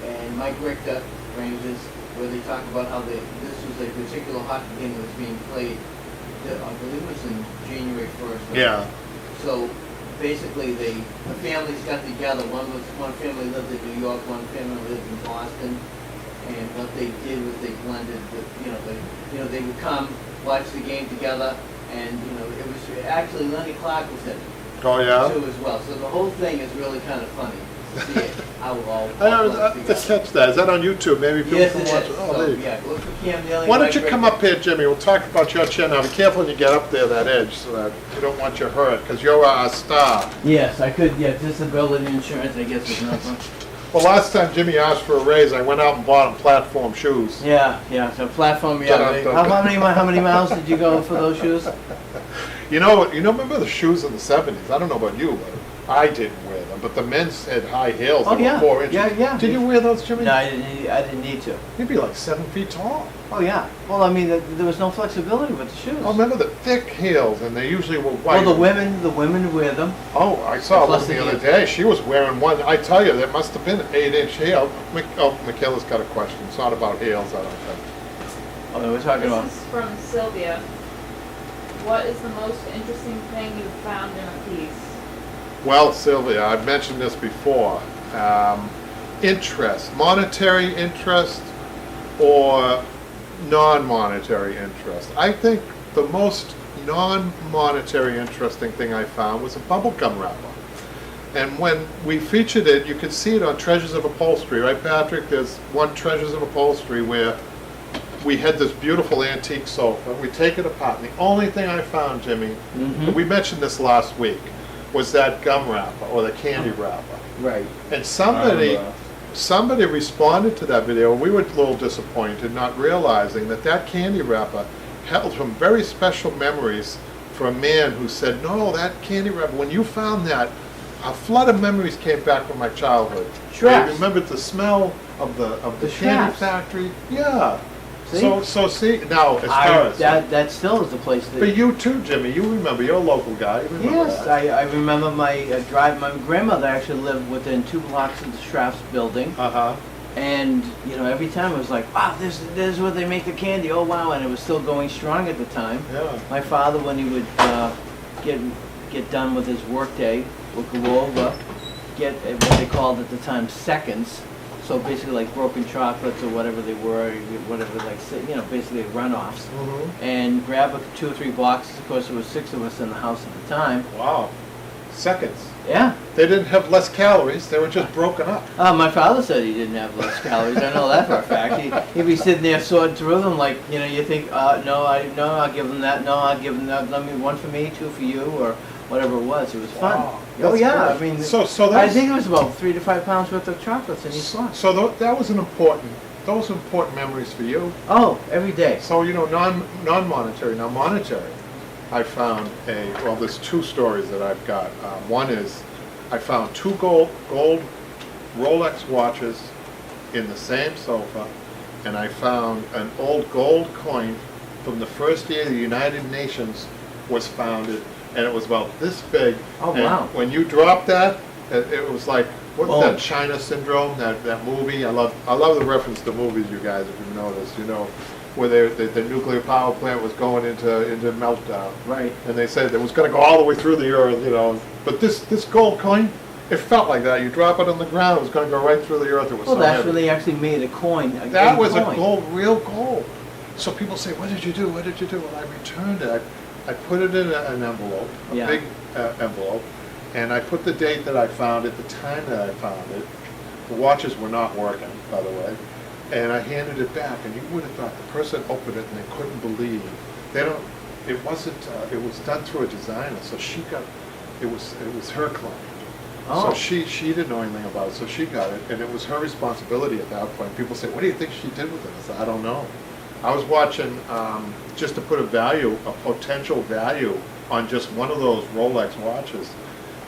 S3: and Mike Richter, Rangers, where they talk about how this was a particular hockey game that was being played. I believe it was in January 1st.
S2: Yeah.
S3: So basically, the families got together. One family lived in New York, one family lived in Boston. And what they did was they blended they would come, watch the game together, and it was actually Lenny Clark was in it
S2: Oh yeah.
S3: too as well. So the whole thing is really kind of funny to see it. How it all
S2: I
S3: blends
S2: to
S3: together.
S2: catch that. Is that on YouTube? Maybe people
S3: Yes,
S2: can
S3: it
S2: watch
S3: is.
S2: it. Oh,
S3: So,
S2: there you go.
S3: yeah, look for Cam Neely.
S2: Why don't
S3: Mike
S2: you come
S3: Richter.
S2: up here, Jimmy? We'll talk about your chin now. Be careful when you get up there, that edge, so that you don't want your hurt, because you're a star.
S3: Yes, I could. Yeah, disability insurance, I guess, is not much.
S2: Well, last time Jimmy asked for a raise, I went out and bought him platform shoes.
S3: Yeah. So platform. Yeah. How many miles did you go for those shoes?
S2: Remember the shoes in the 70s? I don't know about you, but I didn't wear them. But the men's had high heels that were 4 inches.
S3: Yeah.
S2: Did you wear those, Jimmy?
S3: No, I didn't need to.
S2: You'd be like 7 feet tall.
S3: Oh yeah. Well, I mean, there was no flexibility with the shoes.
S2: I remember the thick heels, and they usually were white.
S3: Well, the women wear them.
S2: Oh, I saw
S3: Plus
S2: one the
S3: the
S2: other
S3: heels.
S2: day. She was wearing one. I tell you, there must have been an 8-inch heel. Michaela's got a question. It's not about heels, I don't think.
S3: Oh, no, we're talking about.
S4: This is from Sylvia. What is the most interesting thing you've found in a piece?
S2: Well, Sylvia, I've mentioned this before. Interest, monetary interest, or non-monetary interest. I think the most non-monetary interesting thing I found was a bubblegum wrapper. And when we featured it, you could see it on Treasures of Upholstery, right, Patrick? There's one Treasures of Upholstery where we had this beautiful antique sofa. We take it apart, and the only thing I found, Jimmy, and we mentioned this last week, was that gum wrapper or the candy wrapper.
S3: Right.
S2: And somebody responded to that video. We were a little disappointed, not realizing that that candy wrapper held some very special memories for a man who said, "No, that candy wrapper, when you found that, a flood of memories came back from my childhood. I remembered the smell of the candy
S3: scraps.
S2: factory." Yeah.
S3: See?
S2: So see now as far as
S3: That still is the place that.
S2: but you too, Jimmy. You remember? You're a local guy. You remember
S3: Yes,
S2: that.
S3: I remember my drive. My grandmother actually lived within 2 blocks of the Schrafft's building, and every time it was like, wow, this is where they make the candy. Oh wow, and it was still going strong at the time.
S2: Yeah.
S3: My father, when he would get done with his workday, would go over, get what they called at the time seconds. So basically like broken chocolates or whatever they were, basically runoffs, and grab 2 or 3 boxes. Of course, there was 6 of us in the house at the time.
S2: Wow. Seconds.
S3: Yeah.
S2: They didn't have less calories. They were just broken up.
S3: My father said he didn't have less calories. I know that for a fact. He'd be sitting there sorting through them like, you think, no, I'll give them that. No, I'll give them that. Let me 1 for me, 2 for you, or whatever it was. It was fun.
S2: Wow.
S3: Oh
S2: That's
S3: yeah.
S2: great.
S3: I mean,
S2: so
S3: I
S2: that's,
S3: think it was about 3 to 5 pounds worth of chocolates in each box.
S2: so that was those were important memories for you.
S3: Oh, every day.
S2: So non-monetary. Now monetary, I found there's 2 stories that I've got. One is I found 2 gold Rolex watches in the same sofa, and I found an old gold coin from the first year the United Nations was founded, and it was about this big.
S3: Oh,
S2: And
S3: wow.
S2: when you dropped that, it was like, what's
S3: Oh.
S2: that China Syndrome, that movie? I love the reference to movies, you guys, if you've noticed, where the nuclear power plant was going into meltdown.
S3: Right.
S2: And they said it was going to go all the way through the earth, But this gold coin, it felt like that. You drop it on the ground, it was going to go right through the earth. It was
S3: Well,
S2: so
S3: that's
S2: heavy.
S3: when they actually made a coin.
S2: That was a
S3: coin.
S2: gold, real gold. So people say, what did you do? What did you do? Well, I returned it. I put it in an envelope, a
S3: Yeah.
S2: big envelope, and I put the date that I found it, the time that I found it. The watches were not working, by the way. And I handed it back, and you would have thought the person opened it and they couldn't believe. It wasn't, it was done through a designer, so she got, it was her client.
S3: Oh.
S2: So she didn't know anything about it, so she got it, and it was her responsibility at that point. People say, what do you think she did with it? I said, I don't know. I was watching, just to put a potential value on just one of those Rolex watches.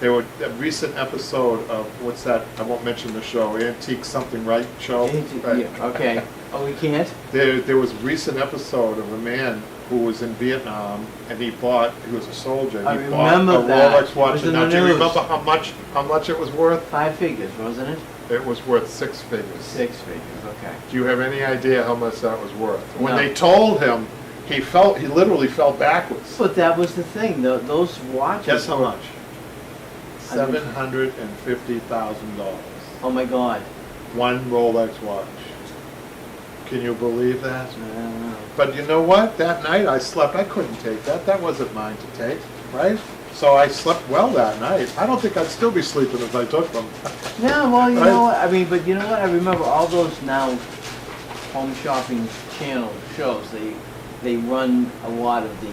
S2: There were a recent episode of, what's that, I won't mention the show, Antique Something Right show. Right.
S3: Yeah, okay. Oh, we can't?
S2: There was a recent episode of a man who was in Vietnam, and he was a soldier, and
S3: I
S2: he bought a
S3: remember that.
S2: Rolex watch.
S3: It was in
S2: Now,
S3: the
S2: do you
S3: news.
S2: remember how much it was worth?
S3: 5 figures, wasn't it?
S2: It was worth 6 figures.
S3: 6 figures, okay.
S2: Do you have any idea how much that was worth? When
S3: No.
S2: they told him, he literally fell backwards.
S3: But that was the thing, those watches.
S2: Guess how
S3: were-
S2: much? $750,000.
S3: Oh my God.
S2: One Rolex watch. Can you believe that?
S3: I don't know.
S2: But you know what? That night I slept. I couldn't take that. That wasn't mine to take, right? So I slept well that night. I don't think I'd still be sleeping if I took them.
S3: Yeah, well, you
S2: Right.
S3: know what, but you know what, I remember all those now home shopping channel shows, they run a lot of the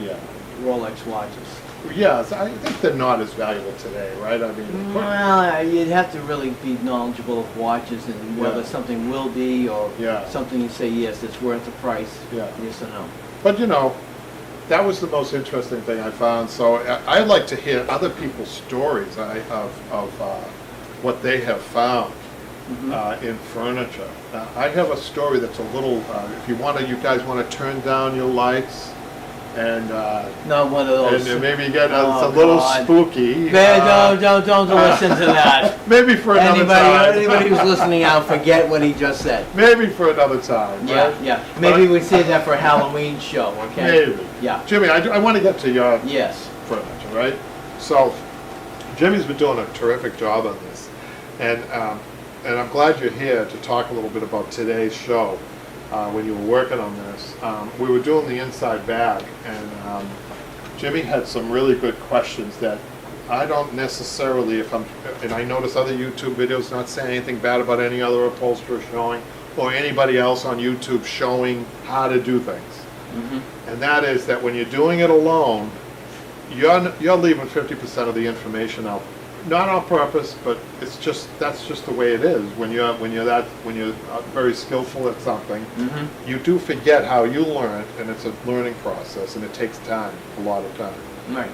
S2: Yeah.
S3: Rolex watches.
S2: Yes, I think they're not as valuable today, right? I mean,
S3: Well, you'd have to really be knowledgeable of watches and whether
S2: Yeah.
S3: something will be or
S2: Yeah.
S3: something you say, yes, it's worth the price,
S2: Yeah.
S3: yes or no.
S2: but that was the most interesting thing I found. So I'd like to hear other people's stories of what they have found in furniture. I have a story that's a little. If you guys want to turn down your lights and
S3: Not one of those.
S2: and maybe get
S3: Oh,
S2: it's a little
S3: God.
S2: spooky.
S3: Don't listen to that.
S2: Maybe for another time.
S3: Anybody who's listening out, forget what he just said.
S2: Maybe for another time.
S3: Yeah,
S2: right?
S3: yeah. Maybe we save that for a Halloween show, okay?
S2: Maybe.
S3: Yeah.
S2: Jimmy, I want to get to your
S3: Yes.
S2: furniture, right? So, Jimmy's been doing a terrific job on this, and I'm glad you're here to talk a little bit about today's show. when you were working on this. We were doing the inside bag, and Jimmy had some really good questions that I don't necessarily, and I notice other YouTube videos, not saying anything bad about any other upholsterer showing, or anybody else on YouTube showing how to do things. And that is that when you're doing it alone, you're leaving 50% of the information out. Not on purpose, but that's just the way it is. When you're very skillful at something, you do forget how you learned, and it's a learning process, and it takes time, a lot of time.
S3: Right.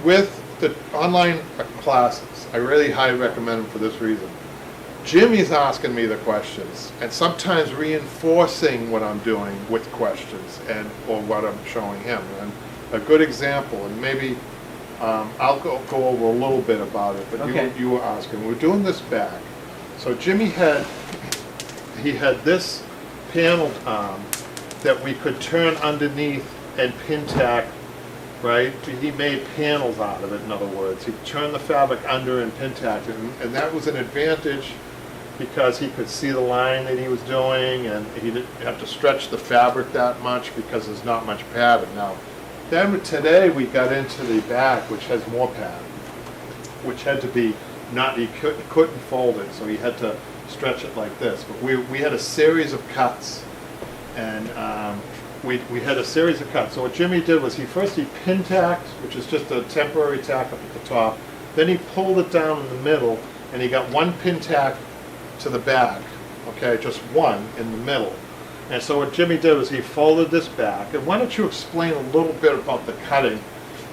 S2: With the online classes, I really highly recommend them for this reason. Jimmy's asking me the questions, and sometimes reinforcing what I'm doing with questions or what I'm showing him. And a good example, and maybe I'll go over a little bit about it, but
S3: Okay.
S2: you were asking. We're doing this bag. So Jimmy had this paneled arm that we could turn underneath and pin tack, right? He made panels out of it, in other words. He turned the fabric under and pin tacked it, and that was an advantage because he could see the line that he was doing, and he didn't have to stretch the fabric that much because there's not much padding. Now, then today we got into the back, which has more padding, which had to be he couldn't fold it, so he had to stretch it like this. But we had a series of cuts, and we had a series of cuts. So what Jimmy did was he pin tacked, which is just a temporary tack up at the top. Then he pulled it down in the middle, and he got one pin tack to the back, okay, just one in the middle. And so what Jimmy did was he folded this back. And why don't you explain a little bit about the cutting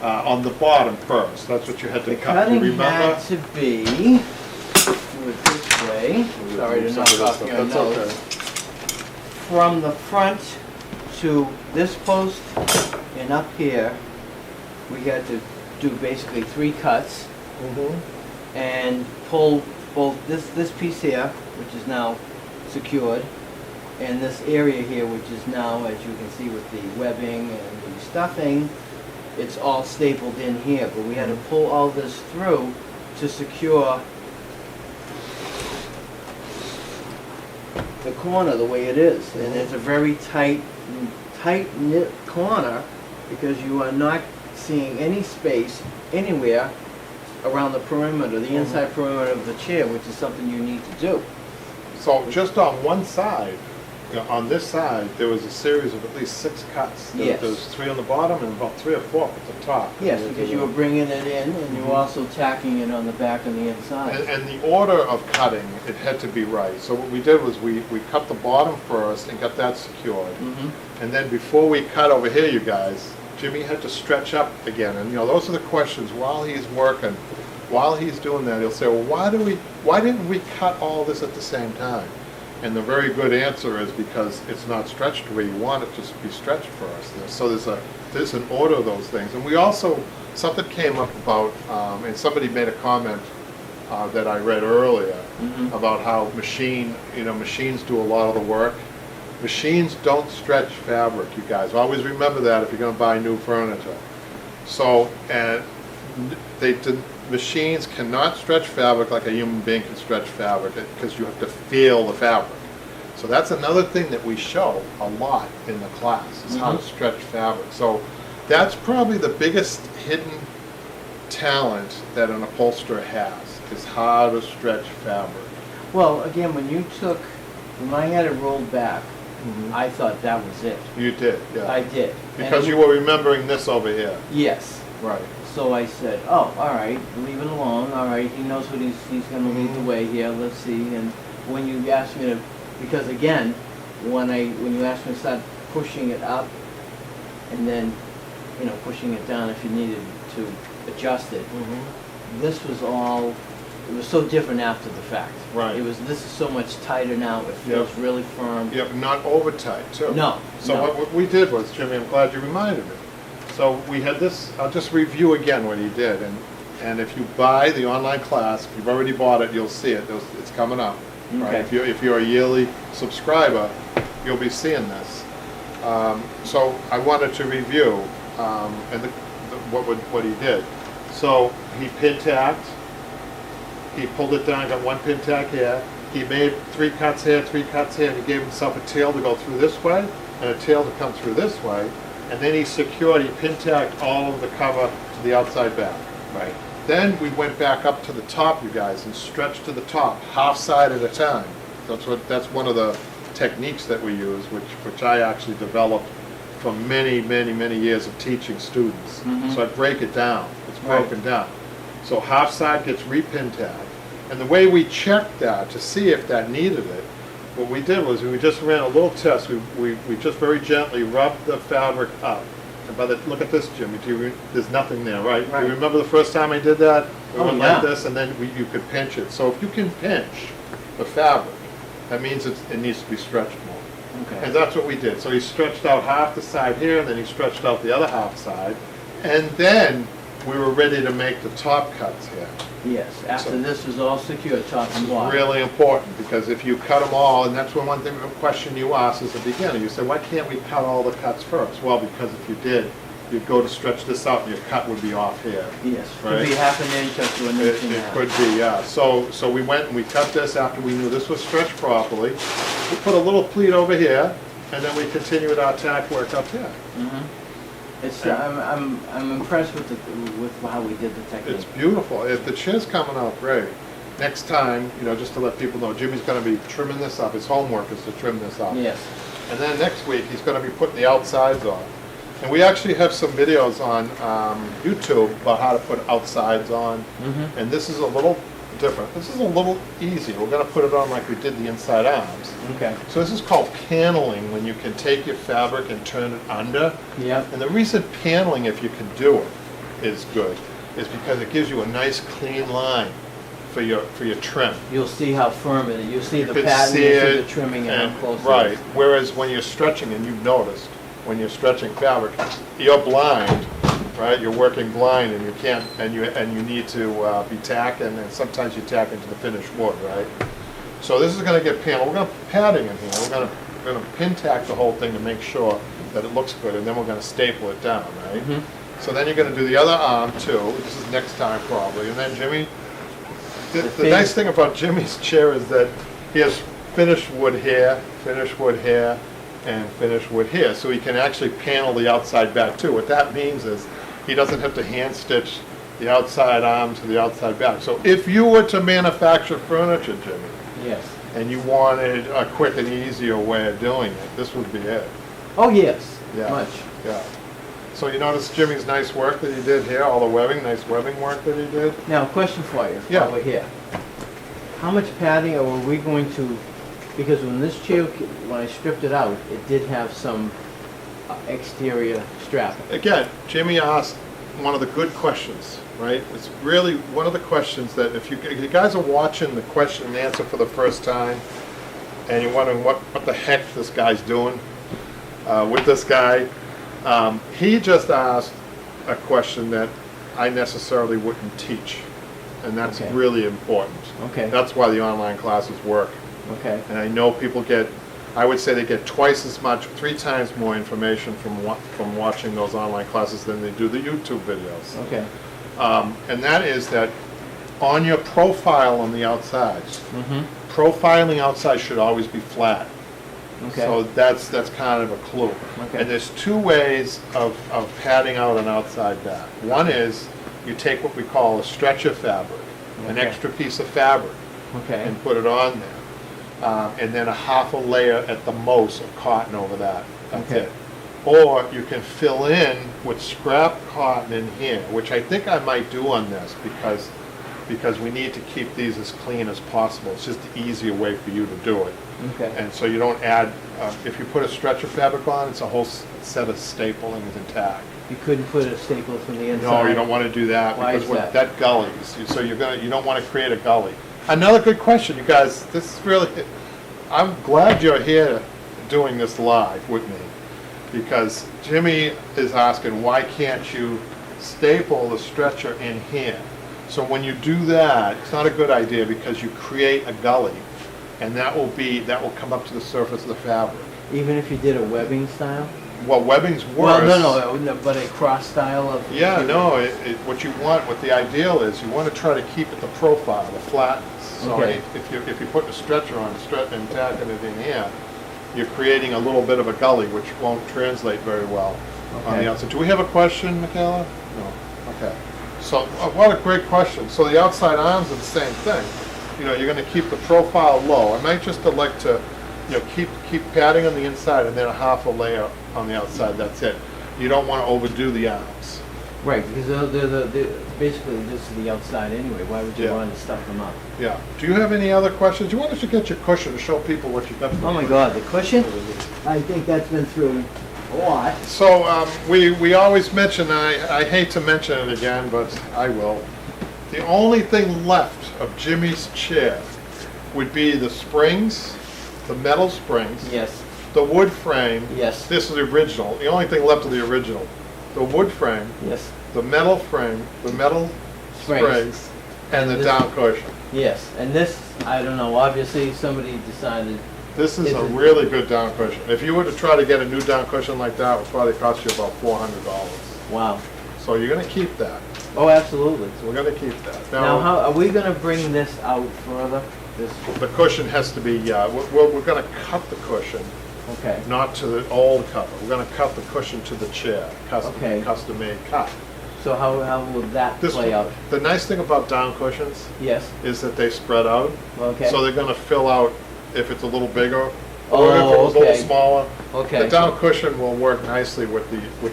S2: on the bottom first? That's what you had to
S3: The
S2: cut.
S3: cutting
S2: You remember?
S3: had to be, do it this way, sorry to knock off your
S2: That's
S3: nose.
S2: okay.
S3: From the front to this post and up here, we had to do basically 3 cuts and pull both this piece here, which is now secured, and this area here, which is now, as you can see with the webbing and the stuffing, it's all stapled in here, but we had to pull all this through to secure the corner the way it is. And it's a very tight-knit corner because you are not seeing any space anywhere around the perimeter, the inside perimeter of the chair, which is something you need to do.
S2: So just on one side, on this side, there was a series of at least 6 cuts.
S3: Yes.
S2: There was 3 on the bottom and about 3 or 4 at the top.
S3: Yes, because you were bringing it in and you were also tacking it on the back and the inside.
S2: And the order of cutting, it had to be right. So what we did was we cut the bottom first and got that secured. And then before we cut over here, you guys, Jimmy had to stretch up again. And those are the questions while he's working. While he's doing that, he'll say, well, why didn't we cut all this at the same time? And the very good answer is because it's not stretched the way you want it to be stretched first. So there's an order of those things. And we also, something came up about, and somebody made a comment that I read earlier about how machines do a lot of the work. Machines don't stretch fabric, you guys. Always remember that if you're going to buy new furniture. So, machines cannot stretch fabric like a human being can stretch fabric because you have to feel the fabric. So that's another thing that we show a lot in the class is how to stretch fabric. So that's probably the biggest hidden talent that an upholsterer has is how to stretch fabric.
S3: Well, again, when I had it rolled back, I thought that was it.
S2: You did, yeah.
S3: I did.
S2: Because you were remembering this over here.
S3: Yes.
S2: Right.
S3: So I said, oh, all right, leave it alone. All right, he knows what he's going to lead the way here. Let's see. And when you asked me to, because again, when you asked me to start pushing it up, and then, pushing it down if you needed to adjust it, this was all. It was so different after the fact.
S2: Right.
S3: This is so much tighter now. It feels really firm.
S2: Yeah, but not over tight too.
S3: No.
S2: So
S3: no.
S2: what we did was, Jimmy, I'm glad you reminded me. So we had this, I'll just review again what he did, and if you buy the online class, if you've already bought it, you'll see it, it's coming up. Right?
S3: Okay.
S2: If you're a yearly subscriber, you'll be seeing this. So I wanted to review what he did. So he pin tacked, he pulled it down, got one pin tack here, he made 3 cuts here, 3 cuts here, and he gave himself a tail to go through this way, and a tail to come through this way, and then he pin tacked all of the cover to the outside back.
S3: Right.
S2: Then we went back up to the top, you guys, and stretched to the top, half side at a time. That's one of the techniques that we use, which I actually developed from many years of teaching students.
S3: Mhm.
S2: So I break it down. It's
S3: Right.
S2: broken down. So half side gets repin tagged. And the way we checked that to see if that needed it, what we did was we just ran a little test. We just very gently rubbed the fabric up. And look at this, Jimmy. There's nothing there, right?
S3: Right.
S2: Do you remember the first time I did that? We
S3: Oh,
S2: went
S3: yeah.
S2: like this, and then you could pinch it. So if you can pinch the fabric, that means it needs to be stretched more.
S3: Okay.
S2: And that's what we did. So he stretched out half the side here, and then he stretched out the other half side. And then we were ready to make the top cuts here.
S3: Yes, after
S2: So-
S3: this was all secure, top and bottom.
S2: Really important, because if you cut them all, and that's one question you asked at the beginning, you said, why can't we cut all the cuts first? Well, because if you did, you'd go to stretch this out, and your cut would be off here.
S3: Yes, could
S2: Right.
S3: be half an inch up to an
S2: It
S3: inch and a half.
S2: could be, yeah. So we went and we cut this after we knew this was stretched properly. We put a little pleat over here, and then we continued our tack work up here.
S3: Mhm. It's, I'm impressed with how we did the technique.
S2: It's beautiful. The chair's coming out great. Next time, just to let people know, Jimmy's gonna be trimming this up. His homework is to trim this up.
S3: Yes.
S2: And then next week, he's gonna be putting the outsides on. And we actually have some videos on YouTube about how to put outsides on.
S3: Mhm.
S2: And this is a little different. This is a little easy. We're gonna put it on like we did the inside arms.
S3: Okay.
S2: So this is called paneling, when you can take your fabric and turn it under.
S3: Yep.
S2: And the reason paneling, if you can do it, is good, is because it gives you a nice clean line for your trim.
S3: You'll see how firm it is. You'll see
S2: You
S3: the
S2: can
S3: pattern,
S2: see
S3: you'll see
S2: it,
S3: the trimming and how close it is.
S2: Right, whereas when you're stretching, and you've noticed, when you're stretching fabric, you're blind, right? You're working blind, and you can't, and you need to be tacking, and sometimes you tack into the finished wood, right? So this is gonna get paneled. We're gonna put padding in here. We're gonna pin tack the whole thing to make sure that it looks good, and then we're gonna staple it down, right?
S3: Mhm.
S2: So then you're gonna do the other arm too. This is next time probably, and then Jimmy. The nice thing about Jimmy's chair is that he has finished wood here, and finished wood here, so he can actually panel the outside back too. What that means is he doesn't have to hand stitch the outside arm to the outside back. So if you were to manufacture furniture, Jimmy,
S3: Yes.
S2: and you wanted a quick and easier way of doing it, this would be it.
S3: Oh, yes.
S2: Yeah.
S3: Much.
S2: Yeah. So you notice Jimmy's nice work that he did here, all the nice webbing work that he did?
S3: Now, question for you,
S2: Yeah.
S3: while we're here. How much padding are we going to, because when this chair, when I stripped it out, it did have some exterior strap.
S2: Again, Jimmy asked one of the good questions, right? It's really one of the questions that if you guys are watching the question and answer for the first time, and you're wondering what the heck this guy's doing with this guy, he just asked a question that I necessarily wouldn't teach, and that's
S3: Okay.
S2: really important.
S3: Okay.
S2: That's why the online classes work.
S3: Okay.
S2: And I know people I would say they get twice as much, 3 times more information from watching those online classes than they do the YouTube videos.
S3: Okay.
S2: And that is that on your profile on the outsides,
S3: Mm-hmm.
S2: profiling outside should always be flat.
S3: Okay.
S2: So that's kind of a clue.
S3: Okay.
S2: And there's 2 ways of padding out an outside back. One is you take what we call a stretcher fabric, an
S3: Okay.
S2: extra piece of fabric,
S3: Okay.
S2: and put it on there. And then a half a layer at the most of cotton over that. That's
S3: Okay.
S2: it. Or you can fill in with scrap cotton in here, which I think I might do on this because we need to keep these as clean as possible. It's just the easier way for you to do it.
S3: Okay.
S2: And so you don't add, if you put a stretcher fabric on, it's a whole set of stapling is intact.
S3: You couldn't put a staple from the inside?
S2: No, you don't want to do that.
S3: Why
S2: because
S3: is that?
S2: gullies. So you don't want to create a gully. Another good question, you guys. This is really, I'm glad you're here doing this live with me, because Jimmy is asking, why can't you staple the stretcher in here? So when you do that, it's not a good idea, because you create a gully, and that will come up to the surface of the fabric.
S3: Even if you did a webbing style?
S2: well, webbing's worse.
S3: Well, no, but a cross style of.
S2: Yeah, no, what you want, what the ideal is, you want to try to keep it the profile, the flatness. So
S3: Okay.
S2: if you put a stretcher on, and tacking it in here, you're creating a little bit of a gully, which won't translate very well on
S3: Okay.
S2: the outside. Do we have a question, Michaela? No. Okay. So, what a great question. So the outside arms are the same thing. You know, you're going to keep the profile low. I might just elect to, you know, keep padding on the inside and then a half a layer on the outside. That's it. You don't want to overdo the arms.
S3: Right, because they're basically this is the outside anyway. Why would you
S2: Yeah.
S3: want to stuff them up?
S2: Yeah. Do you have any other questions? You want us to get your cushion to show people what you got? For
S3: Oh my God, the cushion? I think that's been through a lot.
S2: So we always mention, I hate to mention it again, but I will. The only thing left of Jimmy's chair would be the springs, the metal springs,
S3: Yes,
S2: the wood frame.
S3: yes,
S2: This is the original. The only thing left of the original. The wood frame,
S3: yes.
S2: the metal frame, the metal
S3: Springs.
S2: springs, and the
S3: This-
S2: down cushion.
S3: Yes, and this, I don't know, obviously somebody decided,
S2: This is
S3: Is
S2: a
S3: it-
S2: really good down cushion. If you were to try to get a new down cushion like that, it would probably cost you about $400.
S3: wow.
S2: So you're gonna keep that.
S3: Oh, absolutely.
S2: So we're gonna keep that.
S3: Now, how, are we gonna bring this out further? This,
S2: The cushion has to be, we're gonna cut the cushion,
S3: okay,
S2: not to the old cover. We're gonna cut the cushion to the chair,
S3: Okay.
S2: custom made cut.
S3: so how will that
S2: This
S3: play out?
S2: The nice thing about down cushions
S3: Yes,
S2: is that they spread out.
S3: okay.
S2: So they're gonna fill out if it's a little bigger,
S3: Oh,
S2: or if it was a
S3: okay.
S2: little smaller.
S3: Okay.
S2: The down cushion will work nicely with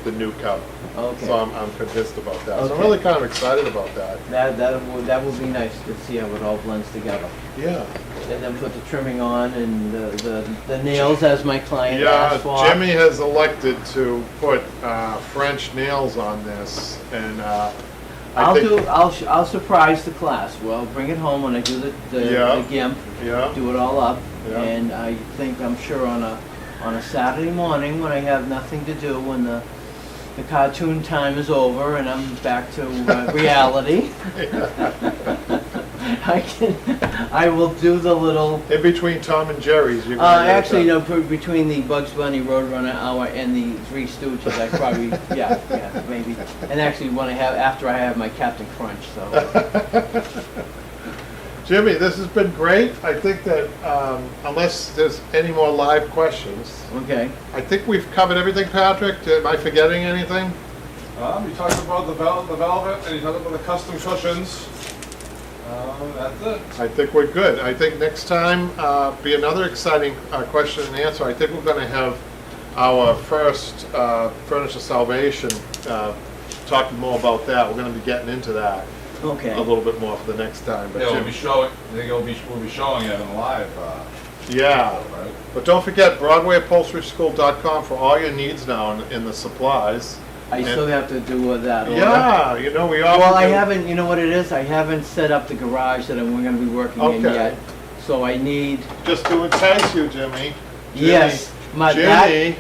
S2: the new cover.
S3: Okay.
S2: So I'm convinced about that. So I'm
S3: Okay.
S2: really kind of excited about that.
S3: That will be nice to see how it all blends together.
S2: Yeah.
S3: And then put the trimming on and the nails as my client asked for.
S2: Yeah, Jimmy has elected to put French nails on this, and I think,
S3: I'll surprise the class. Well, bring it home when I do
S2: Yeah.
S3: the GIMP,
S2: yeah,
S3: do it all up.
S2: Yeah.
S3: And I think, I'm sure on a Saturday morning when I have nothing to do, when the cartoon time is over and I'm back to reality, I will do the little,
S2: in between Tom and Jerry's, you're gonna get
S3: actually,
S2: that.
S3: no, between the Bugs Bunny Roadrunner hour and the Three Stooges, I probably, yeah, maybe. And actually, after I have my Captain Crunch, so.
S2: Jimmy, this has been great. I think that unless there's any more live questions,
S3: Okay.
S2: I think we've covered everything, Patrick. Am I forgetting anything?
S1: You talked about the velvet, and you talked about the custom cushions. That's it.
S2: I think we're good. I think next time be another exciting question and answer. I think we're going to have our first Furniture Salvation talking more about that. We're going to be getting into that
S3: Okay.
S2: a little bit more for the next time. But
S1: Yeah, we'll
S2: Jim-
S1: be showing. I think we'll be showing it in live.
S2: yeah.
S1: Right.
S2: But don't forget BroadwayUpholsteryschool.com for all your needs now in the supplies.
S3: I still have to do that order.
S2: Yeah, you know, we all.
S3: Well, I haven't, you know what it is? I haven't set up the garage that we're gonna be working in
S2: Okay.
S3: yet. So I need,
S2: Just to entice you, Jimmy.
S3: yes,
S2: Jimmy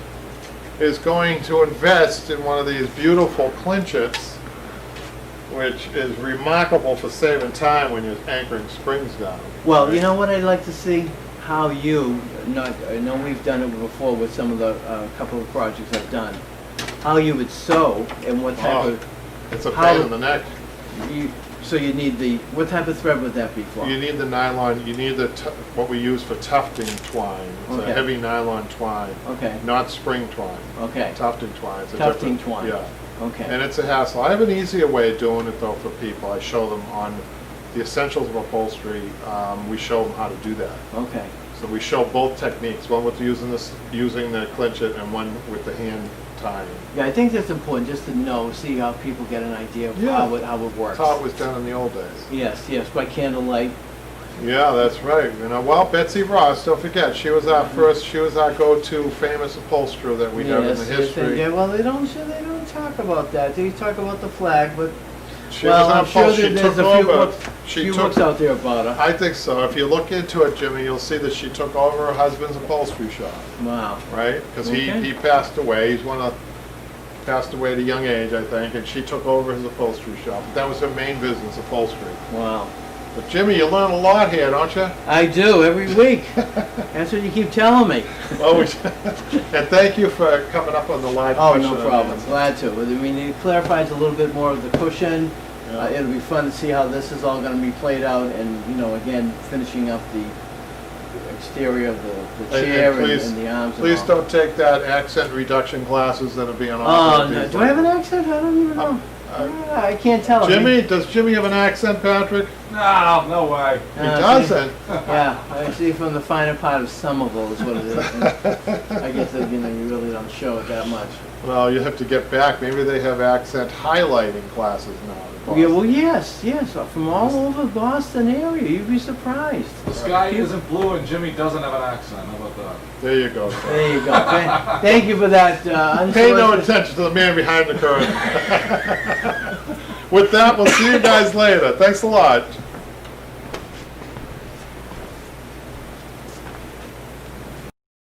S2: is going to invest in one of these beautiful clinchets, which is remarkable for saving time when you're anchoring springs down.
S3: well, you know what I'd like to see? How you, I know we've done it before with some of the, couple of projects I've done. How you would sew and what type
S2: Oh,
S3: of,
S2: it's a
S3: how-
S2: pain in the neck.
S3: so you need what type of thread would that be for?
S2: You need the nylon, you need what we use for tufting twine. It's a
S3: Okay.
S2: heavy nylon twine,
S3: Okay,
S2: not spring twine.
S3: okay,
S2: Tufting twine. It's a
S3: Tufting
S2: different-
S3: twine.
S2: Yeah.
S3: okay,
S2: And it's a hassle. I have an easier way of doing it though for people. I show them on the essentials of upholstery. We show them how to do that.
S3: okay.
S2: So we show both techniques, one with using the clinchette and one with the hand tying.
S3: Yeah, I think that's important, just to know, see how people get an idea of
S2: Yeah.
S3: how it works.
S2: That's how it was done in the old days.
S3: Yes, by candlelight.
S2: Yeah, that's right. You know, well, Betsy Ross, don't forget, she was our go-to famous upholsterer that we have in the history.
S3: Yeah, well, they don't talk about that. They talk about the flag, but,
S2: She
S3: well,
S2: was
S3: I'm
S2: our
S3: sure
S2: upholsterer.
S3: that
S2: She
S3: there's
S2: took
S3: a few
S2: over.
S3: books,
S2: She
S3: books
S2: took.
S3: out there about her.
S2: I think so. If you look into it, Jimmy, you'll see that she took over her husband's upholstery shop,
S3: Wow.
S2: right? Because
S3: Okay.
S2: he passed away. Passed away at a young age, I think, and she took over his upholstery shop. That was her main business, upholstery.
S3: Wow.
S2: But Jimmy, you learn a lot here, don't you?
S3: I do, every week. That's what you keep telling me.
S2: Well, and thank you for coming up on the live
S3: Oh,
S2: question.
S3: no problem. Glad to. I mean, it clarifies a little bit more of the cushion.
S2: Yeah.
S3: It'll be fun to see how this is all going to be played out, and again, finishing up the exterior of the
S2: And
S3: chair
S2: please-
S3: and the arms. and
S2: Please
S3: all.
S2: don't take that accent reduction classes that are being
S3: Oh,
S2: offered.
S3: no. Do I have an accent? I don't even know. I can't tell.
S2: Jimmy, does Jimmy have an accent, Patrick?
S1: No, no way.
S2: He doesn't.
S3: Yeah, I see from the finer part of Somerville is what it is. I guess that, you really don't show it that much.
S2: Well, you have to get back. Maybe they have accent highlighting classes now. in
S3: Yeah,
S2: Boston.
S3: well, yes, from all over Boston area. You'd be surprised.
S1: The sky isn't blue and Jimmy doesn't have an accent. How about that?
S2: There you go. sir.
S3: There you go. Thank you for that.
S2: Pay no
S3: unsolicited-
S2: attention to the man behind the curtain. With that, we'll see you guys later. Thanks a lot.